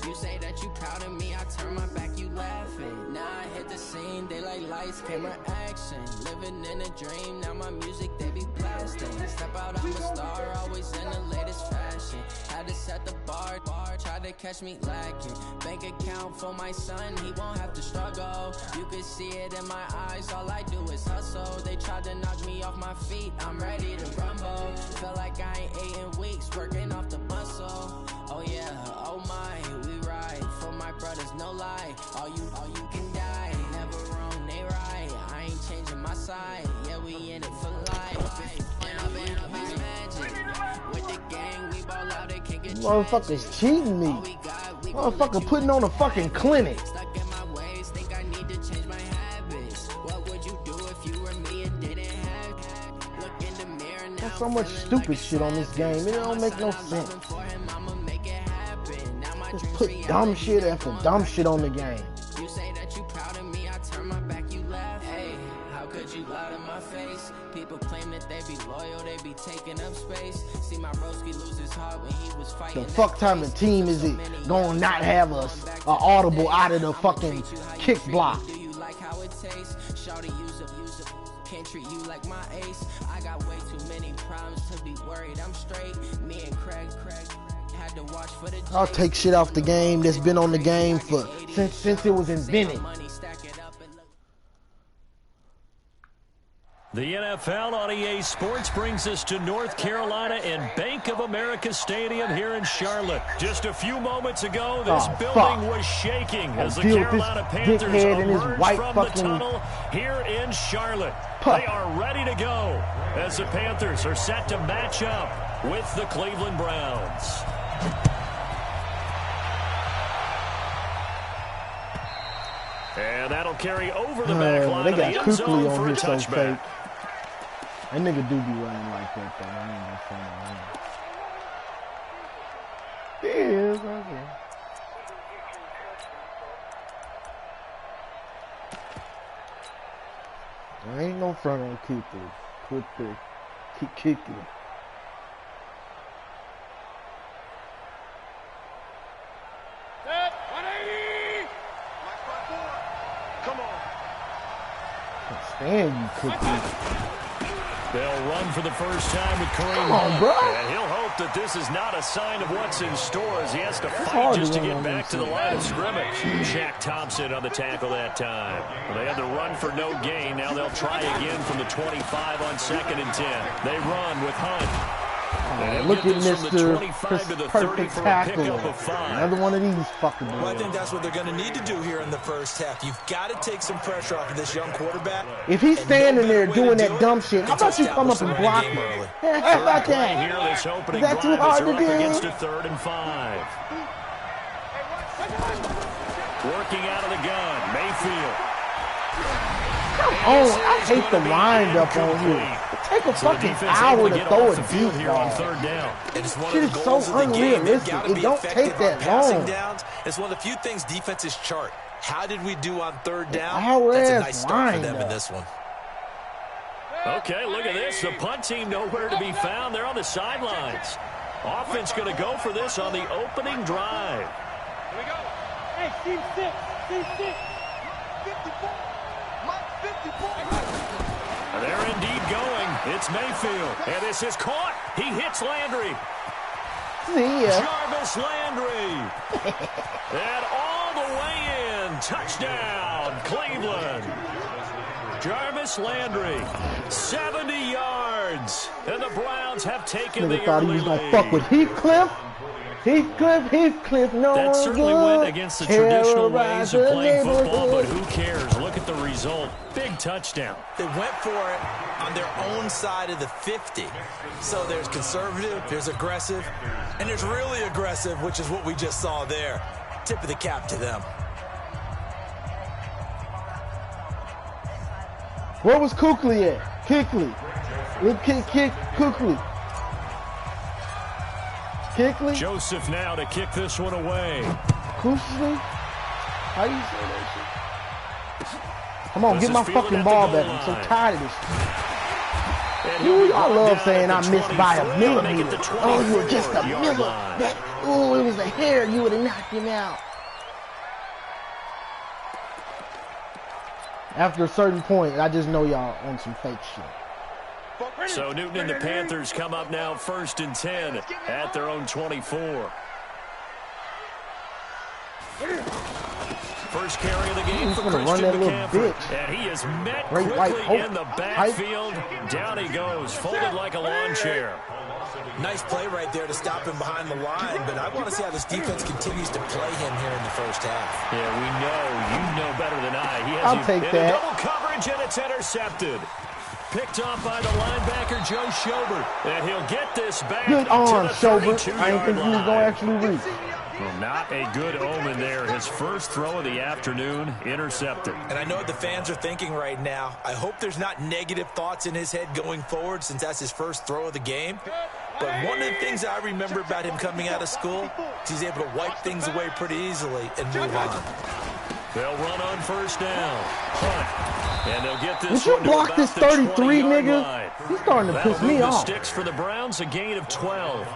You say that you proud of me, I turn my back, you laughing. Now I hit the scene, they like lights, camera, action. Living in a dream, now my music, they be blasting. Step out, I'm a star, always in the latest fashion. Had to set the bar, try to catch me lacking. Bank account for my son, he won't have to struggle. You can see it in my eyes, all I do is hustle. They tried to knock me off my feet, I'm ready to rumble. Feel like I ain't ate in weeks, working off the muscle. Oh yeah, oh my, we ride for my brothers, no lie. All you can die, never wrong, they right. I ain't changing my side, yeah, we in it for life. And up is magic. With the gang, we ball out, they can't get motherfuckers cheating me. Motherfucker putting on a fucking clinic. Stuck in my ways, think I need to change my habits. What would you do if you were me and didn't have? Look in the mirror now. There's so much stupid shit on this game. It don't make no sense. Just put dumb shit after dumb shit on the game. You say that you proud of me, I turn my back, you laugh. Hey, how could you lie to my face? People claim that they be loyal, they be taking up space. See my broski lose his heart when he was fighting. The fuck time of team is it gonna not have us audible out of the fucking kick block? Do you like how it tastes? Shawty use a can't treat you like my ace. I got way too many problems to be worried. I'm straight. Me and Craig had to watch for the I'll take shit off the game that's been on the game for since it was invented. The NFL on EA Sports brings us to North Carolina and Bank of America Stadium here in Charlotte. Just a few moments ago, this building was shaking as the Carolina Panthers emerged from the tunnel here in Charlotte. They are ready to go as the Panthers are set to match up with the Cleveland Browns. And that'll carry over the back line of the end zone for a touchback. That nigga do be running like that, though. I ain't gonna say no. I ain't no front on kicker. Put the kicker. Set 180. Come on. Can't stand you, cookie. They'll run for the first time with Kareem. Come on, bro. And he'll hope that this is not a sign of what's in store as he has to fight just to get back to the line of scrimmage. Shaq Thompson on the tackle that time. Well, they had to run for no gain. Now they'll try again from the 25 on 2nd and 10. They run with Hunt. Look at Mr. Perfect Tackler. Another one of these fucking boys. Well, I think that's what they're going to need to do here in the first half. You've got to take some pressure off of this young quarterback. If he's standing there doing that dumb shit, how about you come up and block me? How about that? Is that too hard to do? Against a 3rd and 5. Working out of the gun, Mayfield. Come on, I hate the wind up on you. Take a fucking hour to throw a deep ball. Shit is so unrealistic. It don't take that long. It's one of the few things defenses chart. How did we do on 3rd down? That's a nice start for them in this one. Okay, look at this. The punt team nowhere to be found. They're on the sidelines. Offense going to go for this on the opening drive. Here we go. Hey, team 6. Team 6. 54. Mike 54. They're indeed going. It's Mayfield. And this is caught. He hits Landry. See ya. Jarvis Landry. And all the way in. Touchdown, Cleveland. Jarvis Landry, 70 yards. And the Browns have taken the thought he early was going to lead. fuck with Heathcliff. Heathcliff, no That one certainly good. went against the traditional ways of playing football, but neighborhood. who cares? Look at the result. Big touchdown. They went for it on their own side of the 50. So there's conservative, there's aggressive, and there's really aggressive, which is what we just saw there. Tip of the cap to them. Where was Kuechly at? Kuechly. Look, Kuechly. Kuechly? Joseph now to kick this one away. Kuechly? How you say that shit? Come on, This get my is fielded fucking at the ball goal back. I'm so line. tired of this shit. And he'll be Ooh, I brought love down saying at I the missed by a 24 to make it millimeter. the Oh, you were just a 24-yard millimeter. line. Ooh, it was a hair. You would have knocked him out. After a certain point, I just know y'all on some fake shit. So Newton and the Panthers come up now 1st and 10 at their own 24. First carry of the game He's for gonna run Christian that little McCaffrey. bitch. And he is met Great white quickly hope. in the Hype. backfield. Down he goes, folded like a lawn chair. Nice play right there to stop him behind the line, but I want to see how this defense continues to play him here in the first half. Yeah, we know. You know better than I. He has I'll you take in that. a double coverage, and it's intercepted. Picked off by the linebacker, Joe Schobert. And he'll get this back Good arm, to the Schobert. 32-yard I ain't think he was line. going to actually reach. Well, not a good omen there. His first throw of the afternoon, intercepted. And I know what the fans are thinking right now. I hope there's not negative thoughts in his head going forward since that's his first throw of the game. But one of the things I remember about him coming out of school is he's able to wipe things away pretty easily and move on. They'll run on first down. Punt. And they'll get this Would you one to block about this the 33, 20-yard nigga? line. He's starting to That'll piss move me the off. sticks for the Browns, a gain of 12.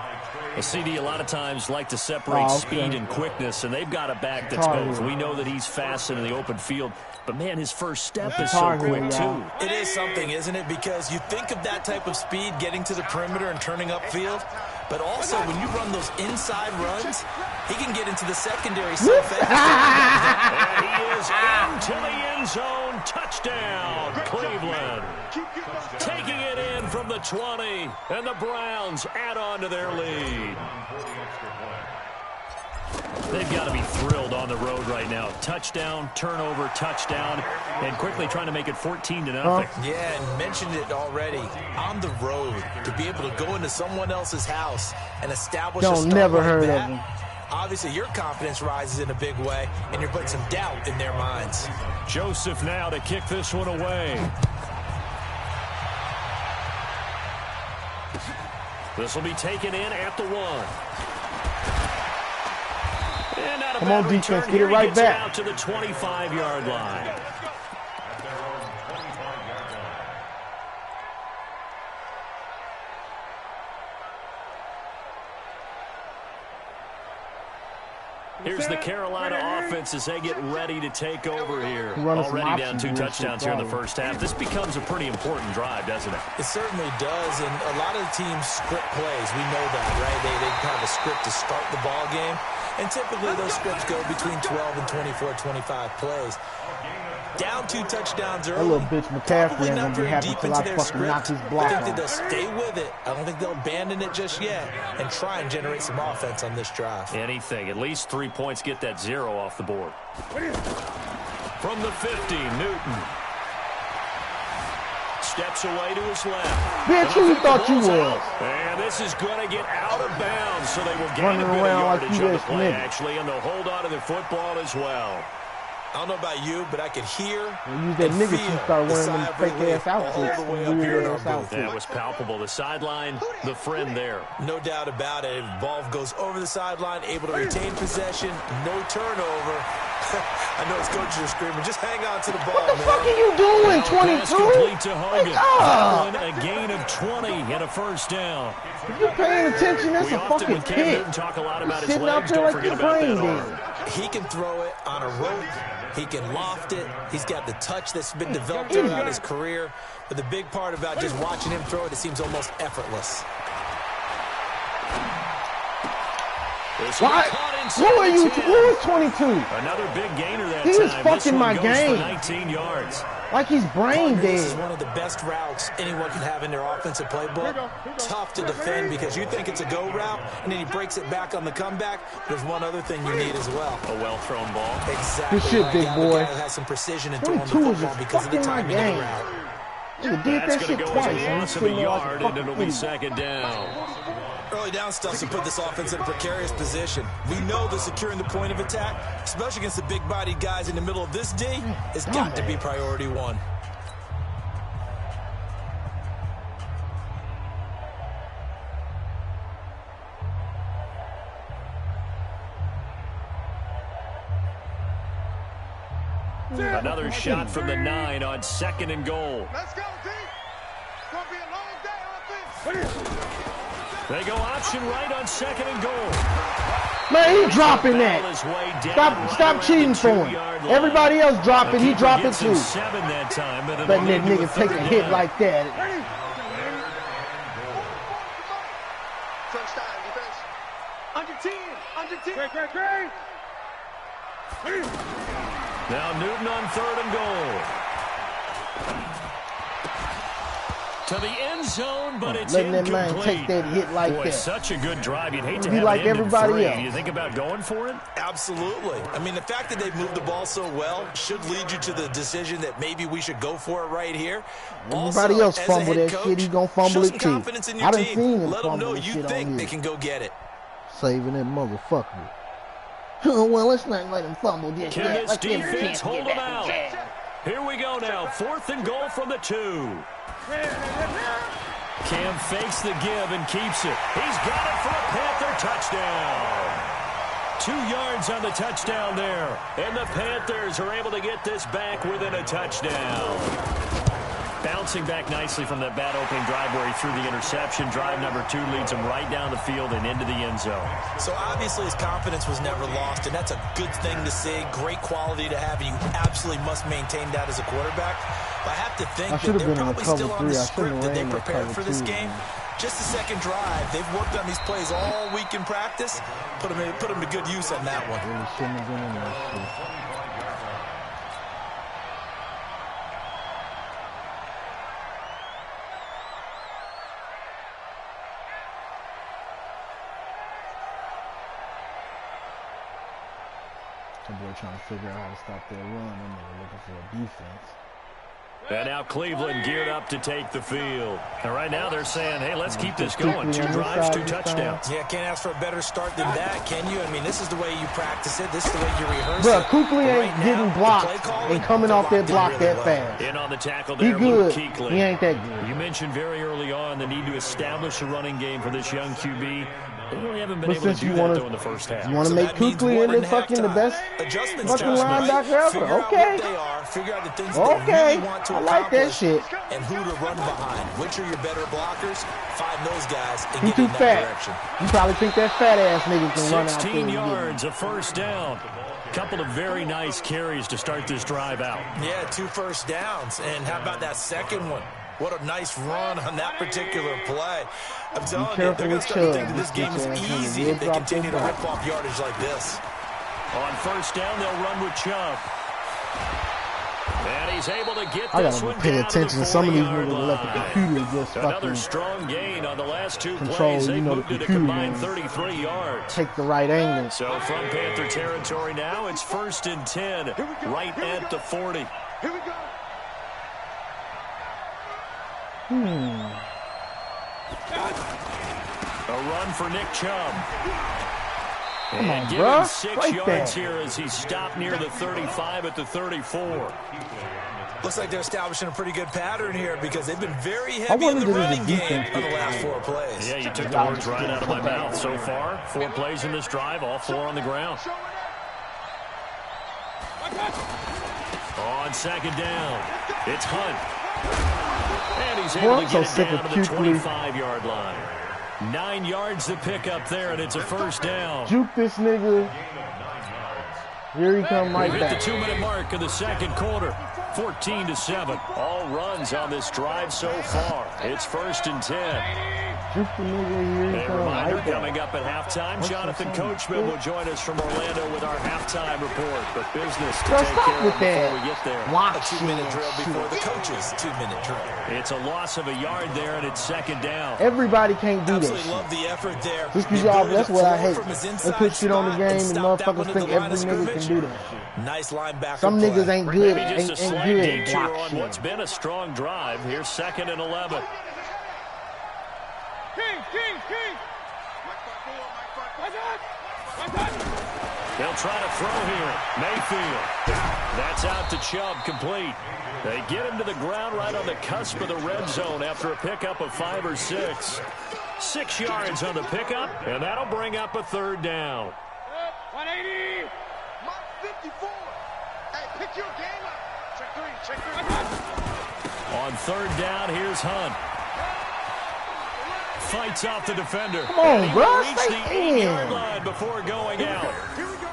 A CD a lot of times like to separate Oh, okay. speed and quickness, and they've got a back that's Tar both. heel. We know that he's fast in the open field, but man, his first step That's is a so tar heel, quick y'all. too. It is something, isn't it? Because you think of that type of speed getting to the perimeter and turning upfield, but also when you run those inside runs, he can get into the secondary so fast. And he is into the end zone. Touchdown, Cleveland. Taking it in from the 20, and the Browns add on to their lead. They've got to be thrilled on the road right now. Touchdown, turnover, touchdown, and quickly trying to make it 14-0. Yeah, and mentioned it already. On the road, to be able to go into someone else's house and establish a start never like heard of that, him. obviously your confidence rises in a big way, and you're putting some doubt in their minds. Joseph now to kick this one away. This will be taken in at the 1. And out of Come on, that defense, return, get it here he right gets back. out to the 25-yard line. Here's the Carolina offense as they get ready to take over here. Running some Already down option 2 bullshit, touchdowns here in the probably. first half. This becomes a pretty important drive, doesn't it? It certainly does, and a lot of the teams script plays. We know that, right? They have a script to start the ball game, and typically those scripts go between 12 and 24, 25 plays. Down 2 touchdowns early. That little bitch McCaffrey Probably ain't not gonna be very happy deep till into I their fucking knock script. his block I think off. they'll stay with it. I don't think they'll abandon it just yet and try and generate some offense on this drive. Anything. At least 3 points get that 0 off the board. From the 50, Newton. Steps away to his left. Bitch, who you thought you was? And this is going to get out of bounds, so they will gain Running a bit of around like yardage you on the this play, nigga. actually, and they'll hold on to their football as well. I don't know about you, but I could hear When you use that and nigga, feel you start the wearing sigh them of fake relief ass outfits, all the way up here weird in our ass booth. outfits. That was palpable. The sideline, the friend there. No doubt about it. Ball goes over the sideline, able to retain possession, no turnover. I know his coaches are screaming, just hang on to the ball, What the man. fuck are you doing, Pass 22? complete to Hogan. Wake up! That one, a gain of 20 and a first down. If you're paying attention, that's We a often fucking with Cam pick. Newton talk a lot about his Sitting out legs. there Don't like forget your about brain that arm. dead. He can throw it on a rope. He can loft it. He's got the touch that's been developed throughout his career. But the big part about just watching him throw it, it seems almost effortless. Why? Who are you? Who is 22? Another big gainer that He time. was fucking This one my goes game. for 19 yards. Like he's brain This is dead. one of the best routes anyone can have in their offensive playbook. Tough to defend because you think it's a go route, and then he breaks it back on the comeback. There's one other thing you need as well. A well-thrown ball. Exactly. Good shit, big The boy. guy that has some precision in throwing the 22 is football just because of the fucking my timing of the game. route. Nigga did That's that going shit to go twice. as a And loss he's of a sitting there like yard, a and it'll fucking be idiot. second down. Early down stuff to put this offense in a precarious position. We know that securing the point of attack, especially against the big-bodied guys in the middle of this D, has got to be priority one. Another shot from the 9 on 2nd and goal. Let's go, team. It's going to be a long day on offense. They go option right on 2nd and goal. Man, he dropping that. Ball is way down, Stop right cheating around the for him. 2-yard line. Everybody else dropping, he Keeper dropping gets him too. 7 that time, but it'll Letting that lead to nigga take a third hit down. like that. Crunch time, defense. Under 10. Under 10. Great. Now Newton on 3rd and goal. To the end zone, but it's Letting that incomplete. man take that hit like Boy, that. such a good drive. You'd hate to Be have like it end in everybody 3. else. Do you think about going for it? Absolutely. I mean, the fact that they've moved the ball so well should lead you to the decision that maybe we should go for it right here. Everybody Also, else as a fumble head that coach, shit, he gonna fumble show it some too. confidence in your I done team. seen him Let them fumble know that you shit on think here. they can go get it. Saving that motherfucker. Well, let's not let him fumble this Can yet. this Let's give him a defense chance to hold get him out? that. Here we go now. 4th and goal from the 2. Cam fakes the give and keeps it. He's got it for a Panther touchdown. 2 yards on the touchdown there. And the Panthers are able to get this back within a touchdown. Bouncing back nicely from that bad opening drive where he threw the interception. Drive number 2 leads him right down the field and into the end zone. So obviously his confidence was never lost, and that's a good thing to see. Great quality to have, and you absolutely must maintain that as a quarterback. But I have to think I that should've they're been in probably cover still on 3. the I shouldn't script have that they ran that prepared cover for this 2, game. man. Just the second drive. They've worked on these plays all week in practice. Put them to good use on that one. Really shouldn't have been in that shit. Some boy trying to figure out how to stop that run. I'm looking for a defense. And now Cleveland geared up to take the field. And right now they're saying, hey, let's keep this going. 2 drives, 2 touchdowns. Yeah, can't ask for a better start than that, can you? I mean, this is the way you practice it. This is the way you rehearse Bruh, it. Kuechly ain't Right getting now, the blocked play calling, and coming they're off that locked in block really that well. fast. In on the tackle He there, good. Luke Kuechly. He ain't that good. You mentioned very early on the need to establish a running game for this young QB. They really haven't been But able to since do you that, wanna- though, in the first half. You want to So make that means Kuechly one into and fucking the halftime. best Adjustments fucking time, right? linebacker ever? Figure out Okay. what they are. Figure out the things that Okay. they really want to I like that accomplish shit. and who to run behind. Which are your better blockers? Find those guys and He get too in that fat. direction. You probably think that fat ass nigga can run out there 16 and get him. yards, a first down. Couple of very nice carries to start this drive out. Yeah, 2 first downs. And how about that second one? What a nice run on that particular play. I'm telling you, they're careful going to with start to think Chubb. that this game is This bitch ass easy nigga if they will drop continue to this rip off yardage like this. On first down, they'll run with Chubb. And he's able to get I this gotta one pay down attention. to the Some of these 40-yard niggas let the line. computer just Another fucking strong gain on the last two control, plays. They you know, the moved it a computer, combined man. 33 yards. Take the right angle. So from Panther territory now, it's 1st and 10, right at the 40. Here we go. A run for Nick Chubb. Come And on, give bruh. him 6 Right yards there. here as he stopped near the 35 at the 34. Looks like they're establishing a pretty good pattern here because they've been very I heavy in wonder the if running the game defense on the last 4 plays. Yeah, you took the words right out of my mouth. So far, 4 plays in this drive, all 4 on the ground. On 2nd down, it's Hunt. And he's able to get it down to the 25-yard line. 9 yards to pick up there, and it's a 1st down. Juke this nigga. Here he come right We've hit back. the 2-minute mark of the 2nd quarter. 14-7. All runs on this drive so far. It's 1st and 10. Juke the nigga. Here he A come reminder, right back. coming up at halftime, Jonathan Coachman will join us from Orlando with our halftime report. But business to Bro, take stop care with of before that. we get there. A Watch 2-minute drill shit. before the coach's 2-minute drill. It's a loss of a yard there, and it's 2nd down. Everybody can't do that Absolutely shit. love the effort there. Just The because y'all, ability that's to what I flow hate. from his They inside put shit on the spot game and stop that one motherfuckers to think the line every of nigga can scrimmage. do that shit. Nice linebacker Some play. niggas ain't good, Maybe just a ain't slight good at detour block on shit. what's been a strong drive. Here's 2nd and 11. King. They'll try to throw here. Mayfield. That's out to Chubb, complete. They get him to the ground right on the cusp of the red zone after a pickup of 5 or 6. 6 yards on the pickup, and that'll bring up a 3rd down. 180. Mark 54. Hey, pick your game up. Check 3. On 3rd down, here's Hunt. Fights off the defender. Come on, And he bro, will reach stay the in. 8-yard line before going out. Here we go.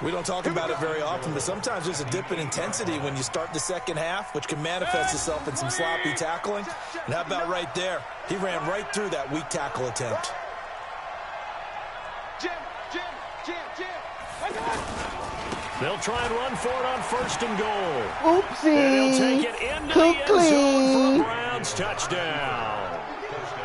We don't talk about it very often, but sometimes there's a dip in intensity when you start the second half, which can manifest itself in some sloppy tackling. And how about right there? He ran right through that weak tackle attempt. Jim. They'll try and run for it on 1st and goal. Oopsie. And he'll take it into the end zone for a Quickly. Browns touchdown.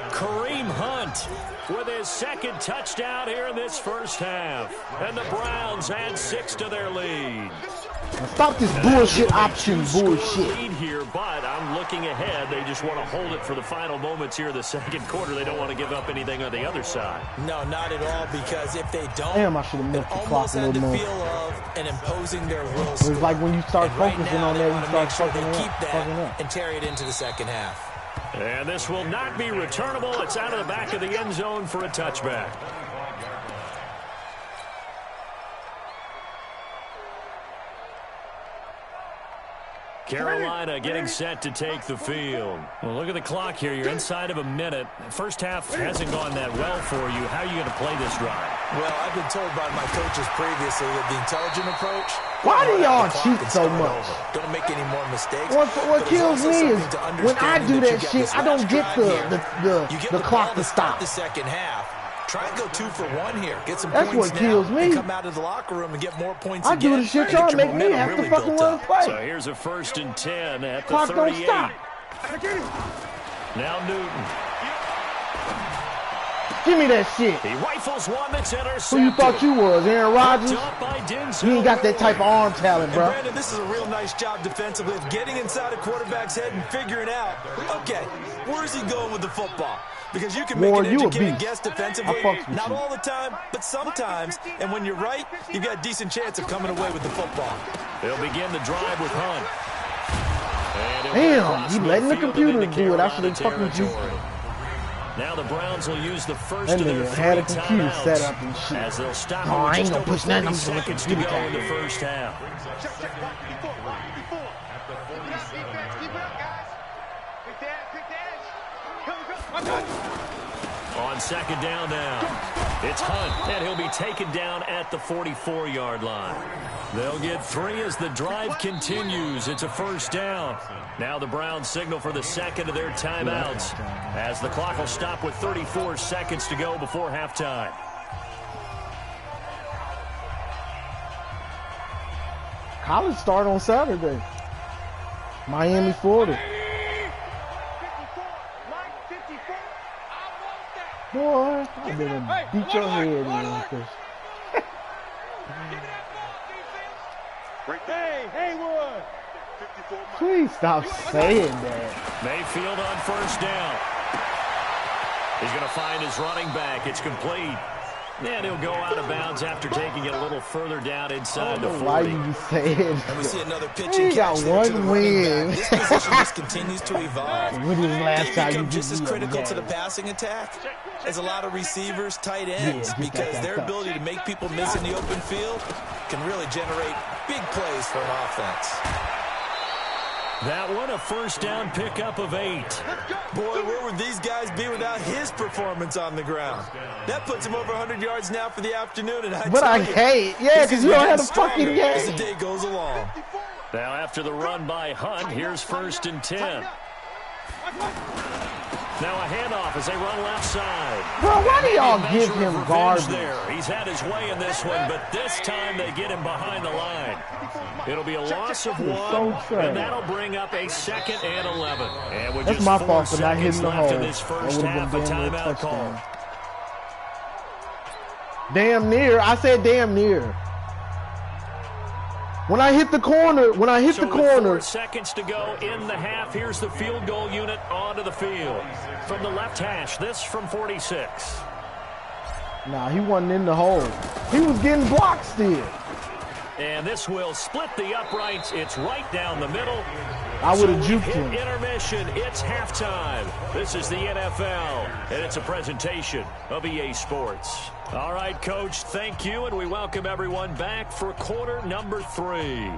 Kareem Hunt with his 2nd touchdown here in this 1st half. And the Browns add 6 to their lead. Stop this bullshit option bullshit. Lead here, but I'm looking ahead. They just want to hold it for the final moments here in the 2nd quarter. They don't want to give up anything on the other side. No, not at all, because if they don't, Damn, I should have it milked the clock almost a had little the more. feel of an imposing their will. It's like when you start And right focusing now, on they that, want you to make start sure they fucking keep up. that and carry it into the second half. And this will not be returnable. It's out of the back of the end zone for a touchback. Carolina getting set to take the field. Well, look at the clock here. You're inside of a minute. First half hasn't gone that well for you. How are you going to play this drive? Well, I've been told by my coaches previously that the intelligent approach. Why do y'all the clock cheat and so start much? over. Don't make any more mistakes. What But there's kills also me is something to when I understanding do that you that got shit, this I don't last get drive here. You get the the clock ball to stop. the second half. Try and go 2 for 1 here. Get some That's points what now kills me. and come out of the locker room and get more points I again. do the shit and y'all get your make me momentum have to really fucking built want up. to play. So here's a 1st and 10 at the Clock 38. don't stop. Now Newton. Give me that shit. He rifles one that's intercepted. Who you thought you was, Aaron Rodgers? Picked up by Denzel. You ain't got that type of arm talent, And bro. Brandon, this is a real nice job defensively of getting inside a quarterback's head and figuring out, okay, where's he going with the football? Because you can make Ward, an you a educated beast. guess I defensively, fucks with not you. all the time, but sometimes. And when you're right, you've got a decent chance of coming away with the football. They'll begin the drive with Hunt. And it'll Damn, cross you letting the midfield computer into do it. I Carolina should have fucking you. territory. Now the Browns will use the first That of their nigga 3 had a computer timeouts set up and shit. as they'll stop No, it I with ain't just gonna over push 30 nothing. I'm just gonna seconds to computer go time. in the first half. Check. Mark 54. Yes, defense. Keep it up, guys. Pick the edge. Here we go. On 2nd down now, it's Hunt, and he'll be taken down at the 44-yard line. They'll get 3 as the drive continues. It's a 1st down. Now the Browns signal for the 2nd of their timeouts as the clock will stop with 34 seconds to go before halftime. College start on Saturday. Miami, Florida. 54. Mike 54. Boy, I'm gonna beat your head in with this. Hey, Haywood. Please stop saying that. Mayfield on first down. He's going to find his running back. It's complete. And he'll go out of bounds after taking it a little further down inside the 40. Why you saying And we see another pitch he and got catch there to the one running win. back. This position just continues to evolve. When was the last They time you become just as beat me critical on to the that? passing attack as a lot of receivers, tight ends, Yeah, because their that. ability to make people miss in the open field can really generate big plays for an offense. That one, a first down pickup of 8. Boy, where would these guys be without his performance on the ground? That puts him over 100 yards now for the afternoon, and But I hate, yeah, because you don't have a fucking as the game. day goes along. Now after the run by Hunt, here's first and 10. Now a handoff as they run left side. Bro, why do y'all Maybe a give measure of him revenge garbage? there. He's had his way in this one, but this time they get him behind the line. It'll be a loss of 1, and that'll bring up a 2nd and 11. And with That's just my 4 fault for not seconds hitting the left hole. in this That first would've half, a been damn near timeout call. touchdown. Damn near. I said damn near. When I hit the corner, So with 4 seconds to go in the half, here's the field goal unit onto the field. From the left hash, this from 46. Nah, he wasn't in the hole. He was getting blocked still. And this will split the uprights. It's right down the middle. I would have So we've juked hit him. intermission. It's halftime. This is the NFL, and it's a presentation of EA Sports. All right, Coach, thank you, and we welcome everyone back for quarter number 3.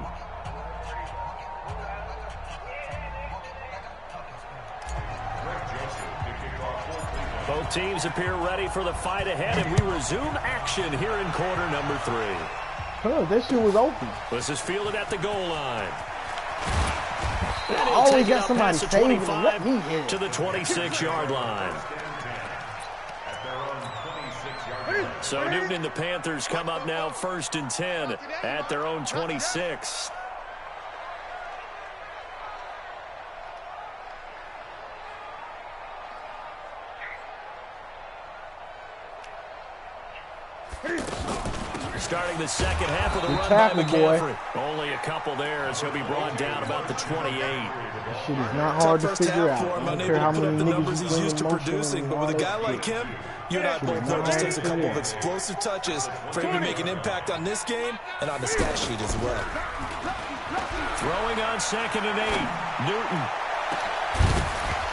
Both teams appear ready for the fight ahead, and we resume action here in quarter number 3. Huh, that shit was open. This is fielded at the goal line. I always got somebody saving and let me hit it. To the 26-yard line. So Newton and the Panthers come up now first and 10 at their own 26. Starting the second half of the run by McCaffrey. Only a couple there as he'll be brought down about the 28. That shit is not hard to figure out. I don't care how many niggas you bring in motion. But with a guy like him, you and I both know it just takes a couple of explosive touches for him to make an impact on this game and on the stat sheet as well. Throwing on 2nd and 8. Newton.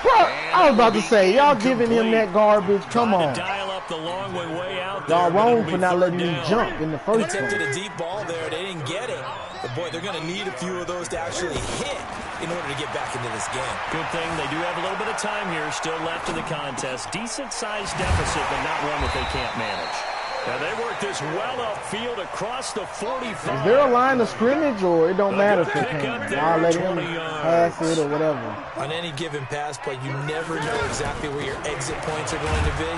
Bro, I was about to say, y'all giving him that garbage. Come on. Dial up the long way out. Y'all wrong for not letting him jump in the first Attempted place. a deep ball there. They didn't get it. But, boy, they're going to need a few of those to actually hit in order to get back into this game. Good thing they do have a little bit of time here still left in the contest. Decent-sized deficit, but not one that they can't manage. Now they work this well upfield across the 45. Is there a line of scrimmage or it don't matter if they can't? I'll let him pass it or whatever. On any given pass play, you never know exactly where your exit points are going to be.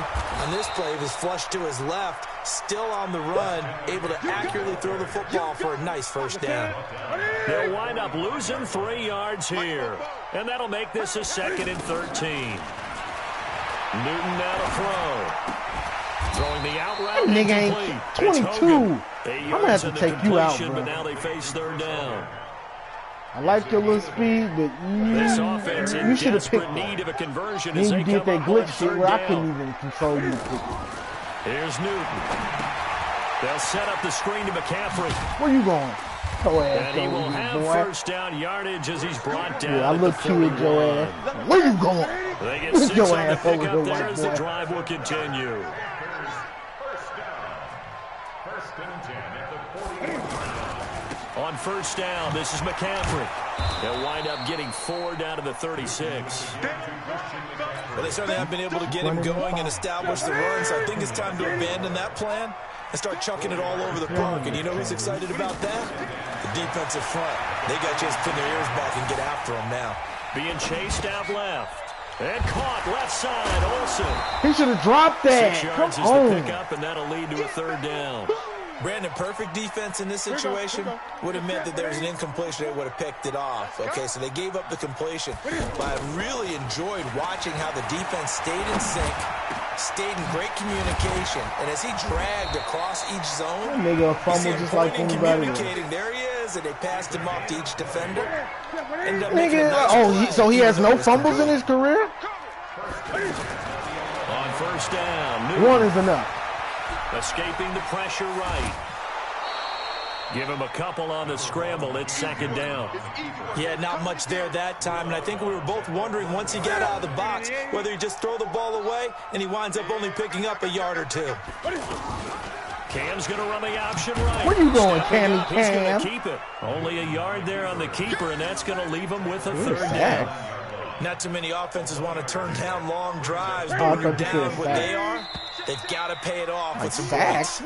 On this play, it was flushed to his left, still on the run, able to accurately throw the football for a nice first down. They'll wind up losing 3 yards here, and that'll make this a 2nd and 13. Newton now to throw. Throwing the out route. That nigga ain't 22. I'm going to have to take you out, bro. But now they face 3rd down. I like your little speed, but This offense in you should have picked desperate need of a conversion Then as you they did come that up on glitch shit 3rd where I down. couldn't even control you. Here's Newton. They'll set up the screen to McCaffrey. Where you going? Go ahead, And he will have boy. first down yardage as he's brought down. Yeah, I at look the cute, your 41. ass. Where you going? They get Where's 6 your on the ass over pickup here, there white as the boy? drive will continue. On first down, this is McCaffrey. They'll wind up getting 4 down to the 36. Well, they certainly have been able to get him going and establish the run, so I think it's time to abandon that plan and start chucking it all over the park. And you know who's excited about that? The defensive front. They got a chance to put their ears back and get after him now. Being chased out left. And caught left side, Olsen. He should have dropped that. 6 yards Come is the on. pickup, and that'll lead to a 3rd down. Brandon, perfect defense in this situation would have meant that there was an incompletion. They would have picked it off. Okay, so they gave up the completion. But I really enjoyed watching how the defense stayed in sync, stayed in great communication, and as he dragged across each zone, that nigga fumbled just like anybody else. There he is, and they passed him off to each defender. Nigga, so he has no fumbles in his career? On first down, one is enough. Escaping the pressure right. Give him a couple on the scramble. It's second down. Yeah, not much there that time. And I think we were both wondering once he got out of the box whether he just throw the ball away and he winds up only picking up a yard or two. Cam's going to run the option right. Where you going, Cam? He's going to keep it. Only a yard there on the keeper, and that's going to leave him with a third down. Not too many offenses want to turn down long drives, but when you're down what they are, they've got to pay it off with some points.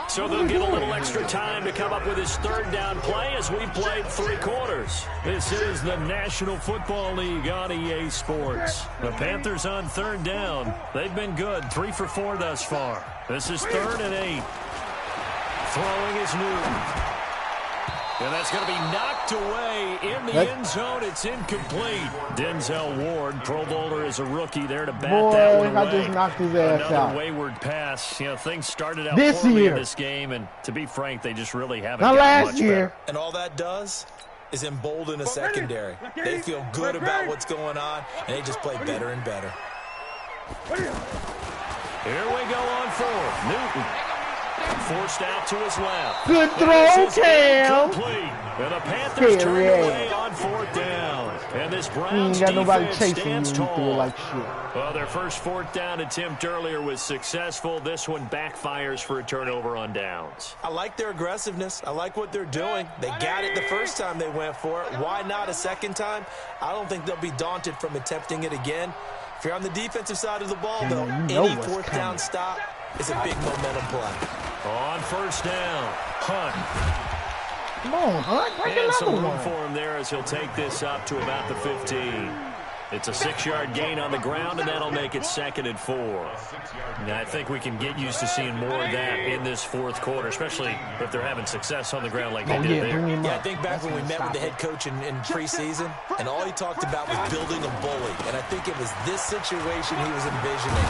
So they'll get a little extra time to come up with his third down play as we've played 3 quarters. This is the National Football League on EA Sports. The Panthers on third down. They've been good, 3 for 4 thus far. This is 3rd and 8. Throwing is Newton. And that's going to be knocked away in the end zone. It's incomplete. Denzel Ward, Pro Bowler, is a rookie there to bat that one away. I just knocked his ass out. Another wayward pass. You know, things started out poorly in this game, and to be frank, they just really haven't gotten much better. And all that does is embolden a secondary. They feel good about what's going on, and they just play better and better. Here we go on 4th. Newton. Forced out to his left. Good throw, Cam. And the Panthers turn away on 4th down. And this Browns defense stands tall. Like shit. Well, their first 4th down attempt earlier was successful. This one backfires for a turnover on downs. I like their aggressiveness. I like what they're doing. They got it the first time they went for it. Why not a second time? I don't think they'll be daunted from attempting it again. If you're on the defensive side of the ball, though, any 4th down stop is a big momentum play. On first down, Hunt. Come on, Hunt. Break and some room one. for him there as he'll take this up to about the 15. It's a 6-yard gain on the ground, and that'll make it 2nd and 4. Now, I think we can get used to seeing more of that in this 4th quarter, especially if they're having success on the ground like they did there. Yeah, I think back when we met with the head coach in preseason, and all he talked about was building a bully. And I think it was this situation he was envisioning.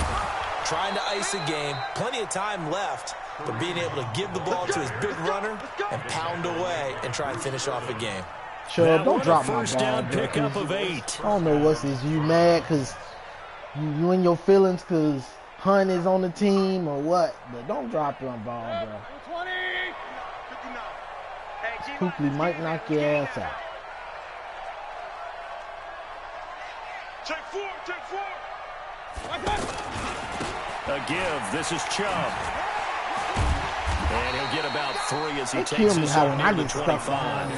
Trying to ice a game, plenty of time left, but being able to give the ball to his big runner and pound away and try and finish off a game. Sure, don't drop my first down pickup of 8. I don't know what's this. You mad because you in your feelings because Hunt is on the team or what? But don't drop your ball, bro. Cooply might knock your ass out. Check 4, check 4. A give. This is Chubb. And he'll get about 3 as he takes this on near the 25.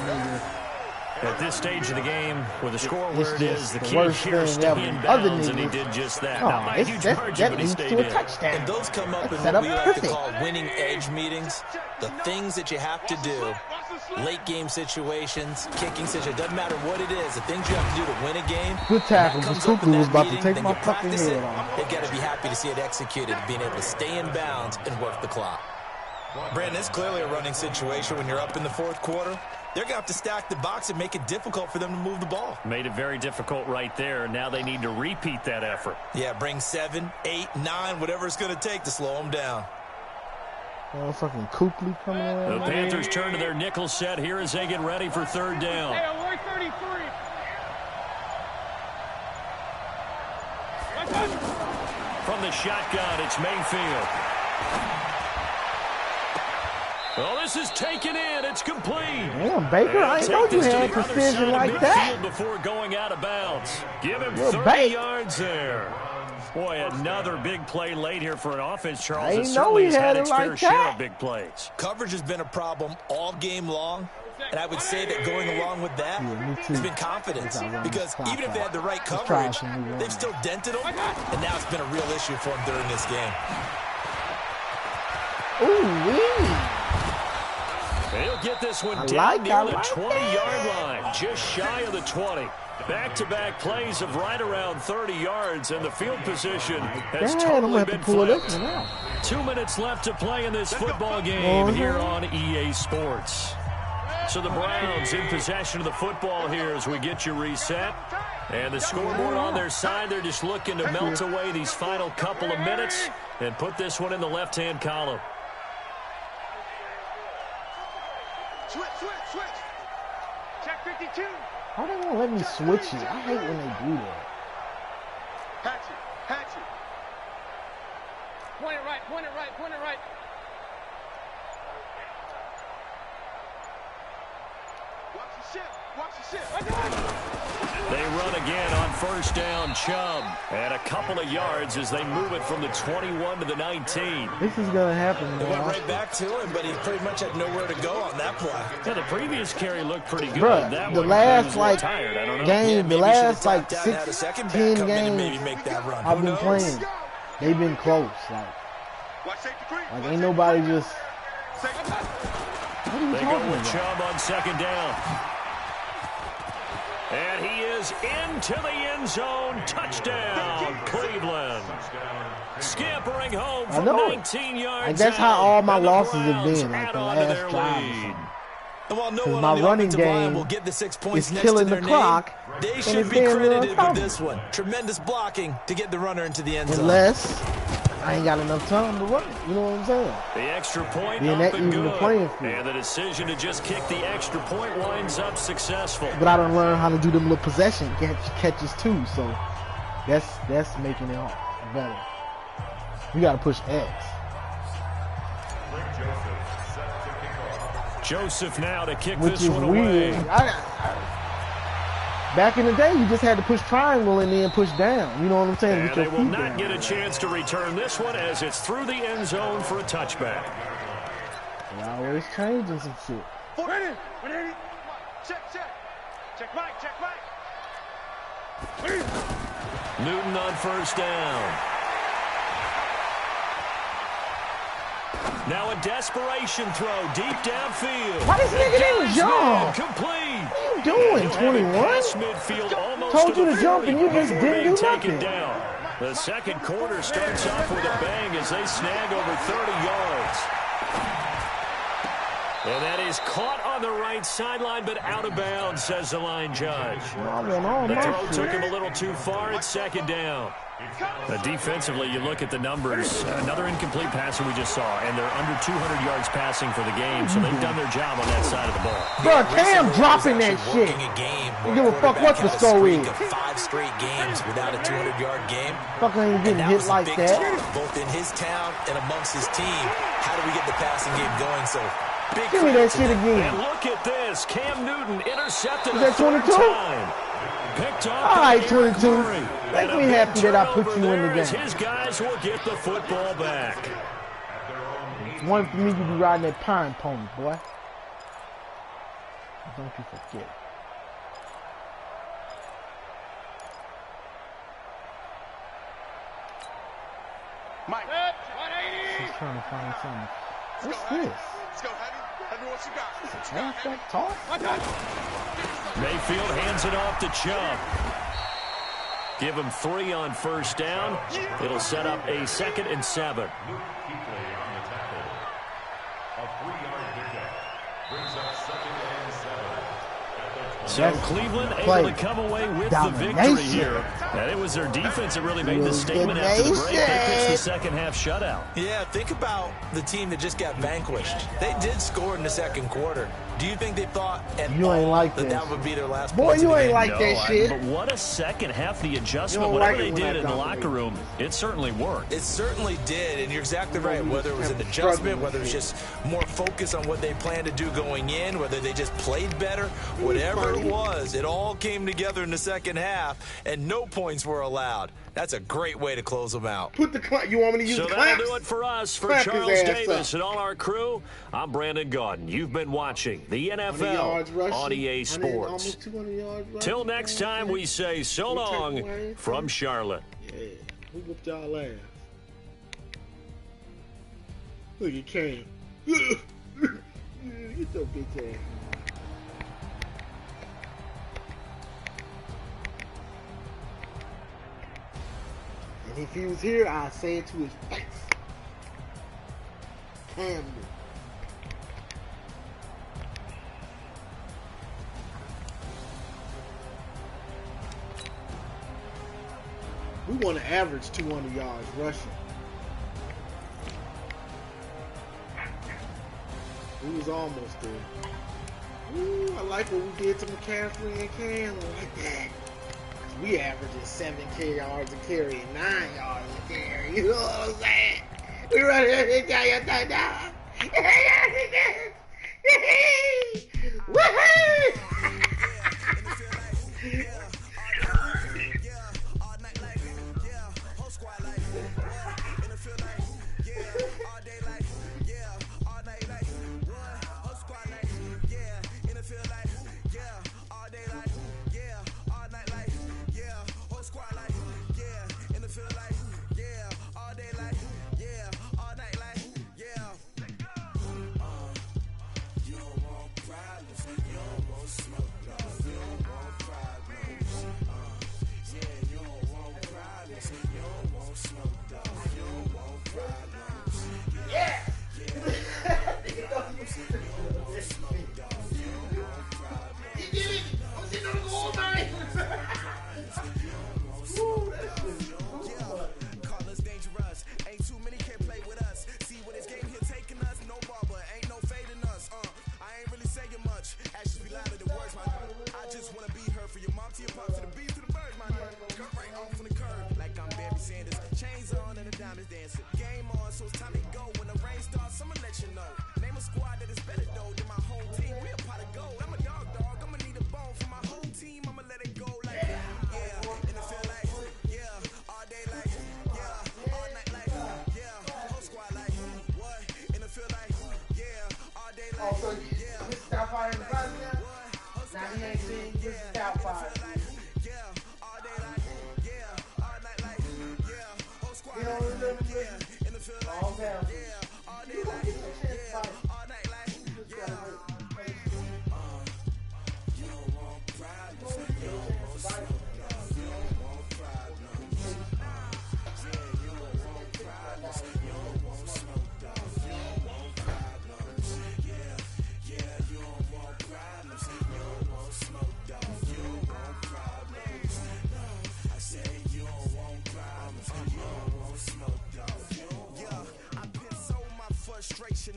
At this stage of the game, with the score where it is, the key here is stay in bounds, and he did just that. Not by a huge margin, but he stayed in. And those come up in what we like to call winning edge meetings. The things that you have to do, late game situations, kicking situations, doesn't matter what it is, the things you have to do to win a game. Good tackle, because Cooply was about to take my fucking head off. They've got to be happy to see it executed, being able to stay in bounds and work the clock. Brandon, it's clearly a running situation when you're up in the 4th quarter. They're going to have to stack the box and make it difficult for them to move the ball. Made it very difficult right there. Now they need to repeat that effort. Yeah, bring 7, 8, 9, whatever it's going to take to slow them down. Oh, fucking Cooply coming in. The Panthers turn to their nickel set here as they get ready for 3rd down. Hey, 133. From the shotgun, it's Mayfield. Well, this is taken in. It's complete. Damn, Baker, I didn't know you had precision like that. Before going out of bounds. Give him 30 yards there. Boy, another big play late here for an offense, Charles. It certainly has had its fair share of big plays. Coverage has been a problem all game long. And I would say that going along with that has been confidence. Because even if they had the right coverage, they've still dented them. And now it's been a real issue for them during this game. Ooh-wee. He'll get this one down near the 20-yard line, just shy of the 20. Back-to-back plays of right around 30 yards, and the field position has totally been flipped. 2 minutes left to play in this football game here on EA Sports. So the Browns in possession of the football here as we get you reset. And the scoreboard on their side, they're just looking to melt away these final couple of minutes and put this one in the left-hand column. Switch. Check 52. How they won't let me switch it? I hate when they do that. Hatchet. Point it right. Watch the ship. They run again on first down, Chubb. And a couple of yards as they move it from the 21 to the 19. This is going to happen, They went right back to him, but he pretty much had nowhere to go on that play. Yeah, the previous carry looked pretty good. Bruh, that the one last, like, tired. I don't know. game, the last, like, Down, 10 maybe games make that run. I've Who been knows? playing, they've been close. Like ain't nobody just... What are you They go talking with about? Chubb on second down. And he is into the end zone. Touchdown, Cleveland. Scampering home from 19 yards. And that's how out, all my and the losses have Browns been, like add the on to last their drive or lead. something. And while no Because one my on the running offensive line game will get the 6 points is next killing to their the clock, name, they and should it's be damn near credited with impossible. this one. Tremendous blocking to get the runner into the end zone. Unless I ain't got enough time to run. You know what I'm saying? The extra point Being up that and even the good. playing field. And the decision to just kick the extra point winds up successful. But I done learned how to do them little possession catches too, so that's making it better. You gotta push X. Joseph now to kick Which this is one weird. away. Back in the day, you just had to push triangle and then push down. You know what I'm saying? And With they your will feet not down. get a chance to return this one as it's through the end zone for a touchback. They're always changing some shit. 180. Check Mike. Newton on first down. Now a desperation throw deep downfield. Why this nigga didn't jump? Complete. What are you doing, 21? Past midfield, almost Told to you the to jump and you just before didn't being do taken nothing. down. The second quarter starts off with a bang as they snag over 30 yards. And that is caught on the right sideline, but out of bounds, says the line judge. The throw took him a little too far at second down. Defensively, you look at the numbers. Another incomplete passer we just saw, and they're under 200 yards passing for the game, so they've done their job on that side of the ball. Bro, Cam dropping that shit. You give a fuck what the score is. 5 straight games without a 200-yard game. Fucking ain't getting And that hit was a like big that. talk, both in his town and amongst his team. How do we get the passing game going? So big Give me that credit to shit them. again. And look at this. Cam Newton intercepted Is a that third 22? time. Picked off All right, by Eric 22. Murray. Make And me a happy big that I put turnover you in the there as game. his guys will get the football back. One for me, you be riding that pine pony, boy. Don't you forget. Mike. 180. He's trying to find something. What's this? Let's go, Heavy. Heavy, what you got? Halfback toss? Mayfield hands it off to Chubb. Give him 3 on first down. It'll set up a 2nd and 7. So Cleveland able to come away with the victory here. And it was their defense that really made the statement after the break. They pitched the second half shutout. Yeah, think about the team that just got vanquished. They did score in the second quarter. Do you think they thought at You ain't all like that this. that would be their last Boy, points of you the ain't game? like No, that shit. But what a second half, the adjustment, You don't whatever like they it when I did in the dominate. locker room, it certainly worked. It certainly did, and you're exactly right. Whether it was an adjustment, whether it was just more focus on what they planned to do going in, whether they just played better, whatever it was, it all came together in the second half, and no points were allowed. That's a great way to close them out. Put the clap. You want me to use So the that'll claps? do it for us. For Clap his Charles ass Davis up. and all our crew, I'm Brandon Gaudin. You've been watching the 100 yards NFL rushing, on EA 100, Sports. almost 200 yards rushing. Till next time, we say so We take long away from Charlotte. Yeah, we whooped y'all ass. Look at Cam. Get your bitch ass. And if he was here, I'd say it to his face. Cam Newton. We want to average 200 yards rushing. We was almost there. Ooh, I like what we did to McCaffrey and Cam. I like that. We averaging 7 yards a carry and 9 yards a carry. You know what I'm saying? We running this guy up that down. Woohoo!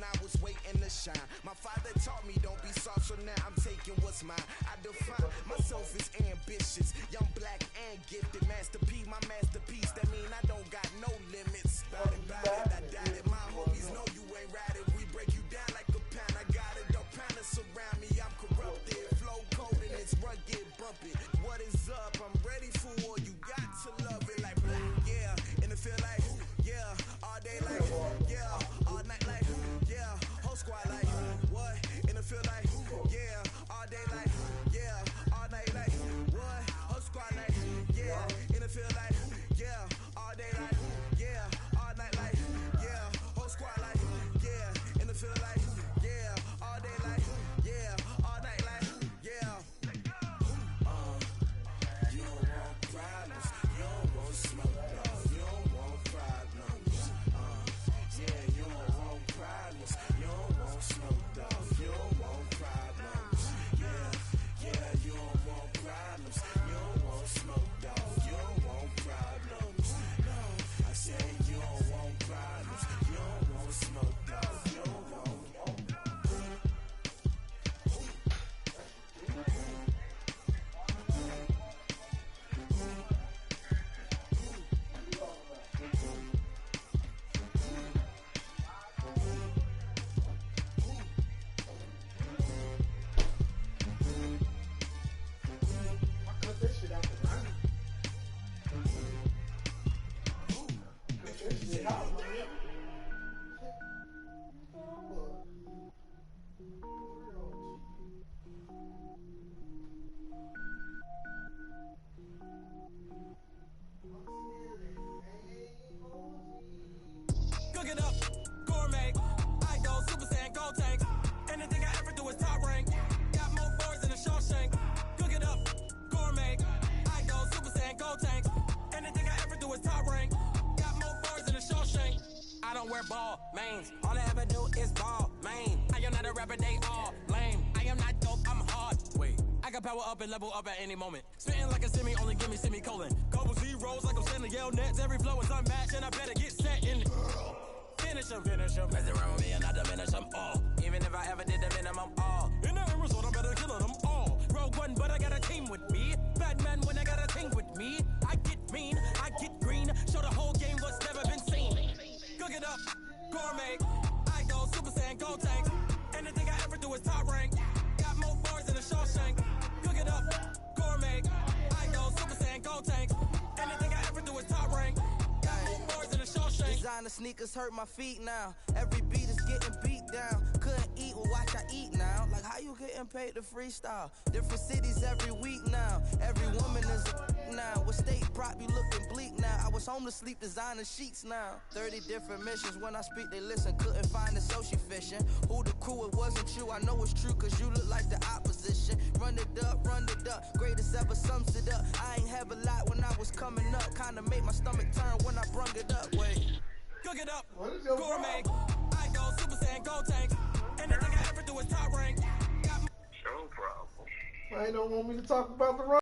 I was waiting to shine. My father taught me don't be soft, so now I'm taking what's mine. I define myself as ambitious, young, black, and gifted. Master P, my masterpiece. That mean I don't got no limits. Bout it, I doubt it. My homies know you ain't right it. We break you down like a pound. I got it, don't pound to surround me. I'm corrupted, flow cold and it's rugged, bumpy. What is up? I'm ready for war. You got to love it like black, yeah. And it feel like, yeah, all day like, yeah, all night like. Squad like, what? And it feel like, yeah, all day like, yeah, all night like, what? Whole squad like, yeah, and it feel like, yeah, all day like, yeah, all night like, yeah, whole squad like, yeah, and it feel like, yeah, all day like, yeah, all night like, yeah. You don't want problems, you don't want smoke, no, you don't want problems, yeah, you don't want problems, you don't want smoke, dog, you don't want problems, yeah, you don't want problems, you don't want smoke, dog, you don't want problems, no, I say you don't want problems, you don't want smoke, dog, you don't want Cook it up, gourmet. I go Super Saiyan, gold tank. Anything I ever do is top rank. Got more boys than a Shawshank. Cook it up, gourmet. I go Super Saiyan, gold tank. Anything I ever do is top rank. don't wear ball mains. All I ever do is ball main. I am not a rapper, they all lame. I am not dope, I'm hard. Wait, I can power up and level up at any moment. Spitting like a semi, only give me semicolon. Couple zeros like I'm sending yell nets. Every flow is unmatched, and I better get set in. Finish them. Mess around with me and I diminish them all. Even if I ever did the minimum all. In the result, I'm better killing them all. Rogue One, but I got a team with me. Batman when I got a team with me. I get mean, I get green. Show the whole game what's never been seen. Cook it up, gourmet. I go Super Saiyan, go tank. Anything I ever do is top rank. Got more bars than a Shawshank. Cook it up, gourmet. I go Super Saiyan, go tank. Anything I ever do is top rank. Got more bars than a Shawshank. Designer sneakers hurt my feet now. Every beat is getting beat down. Couldn't eat, well watch I eat now. Like how you getting paid to freestyle? Different cities every week now. Every woman is a now. With state prop you looking bleak now. I was home to sleep designer sheets now. 30 different missions. When I speak they listen. Couldn't find it so she fishing. Who the crew, it wasn't you. I know it's true cause you look like the opposition. Run it up. Greatest ever sums it up. I ain't have a lot when I was coming up. Kinda made my stomach turn when I brung it up. Wait. Cook it up, gourmet. I go Super Saiyan, go tank. Anything I ever do is top rank. Show problem. Why you don't want me to talk about the run?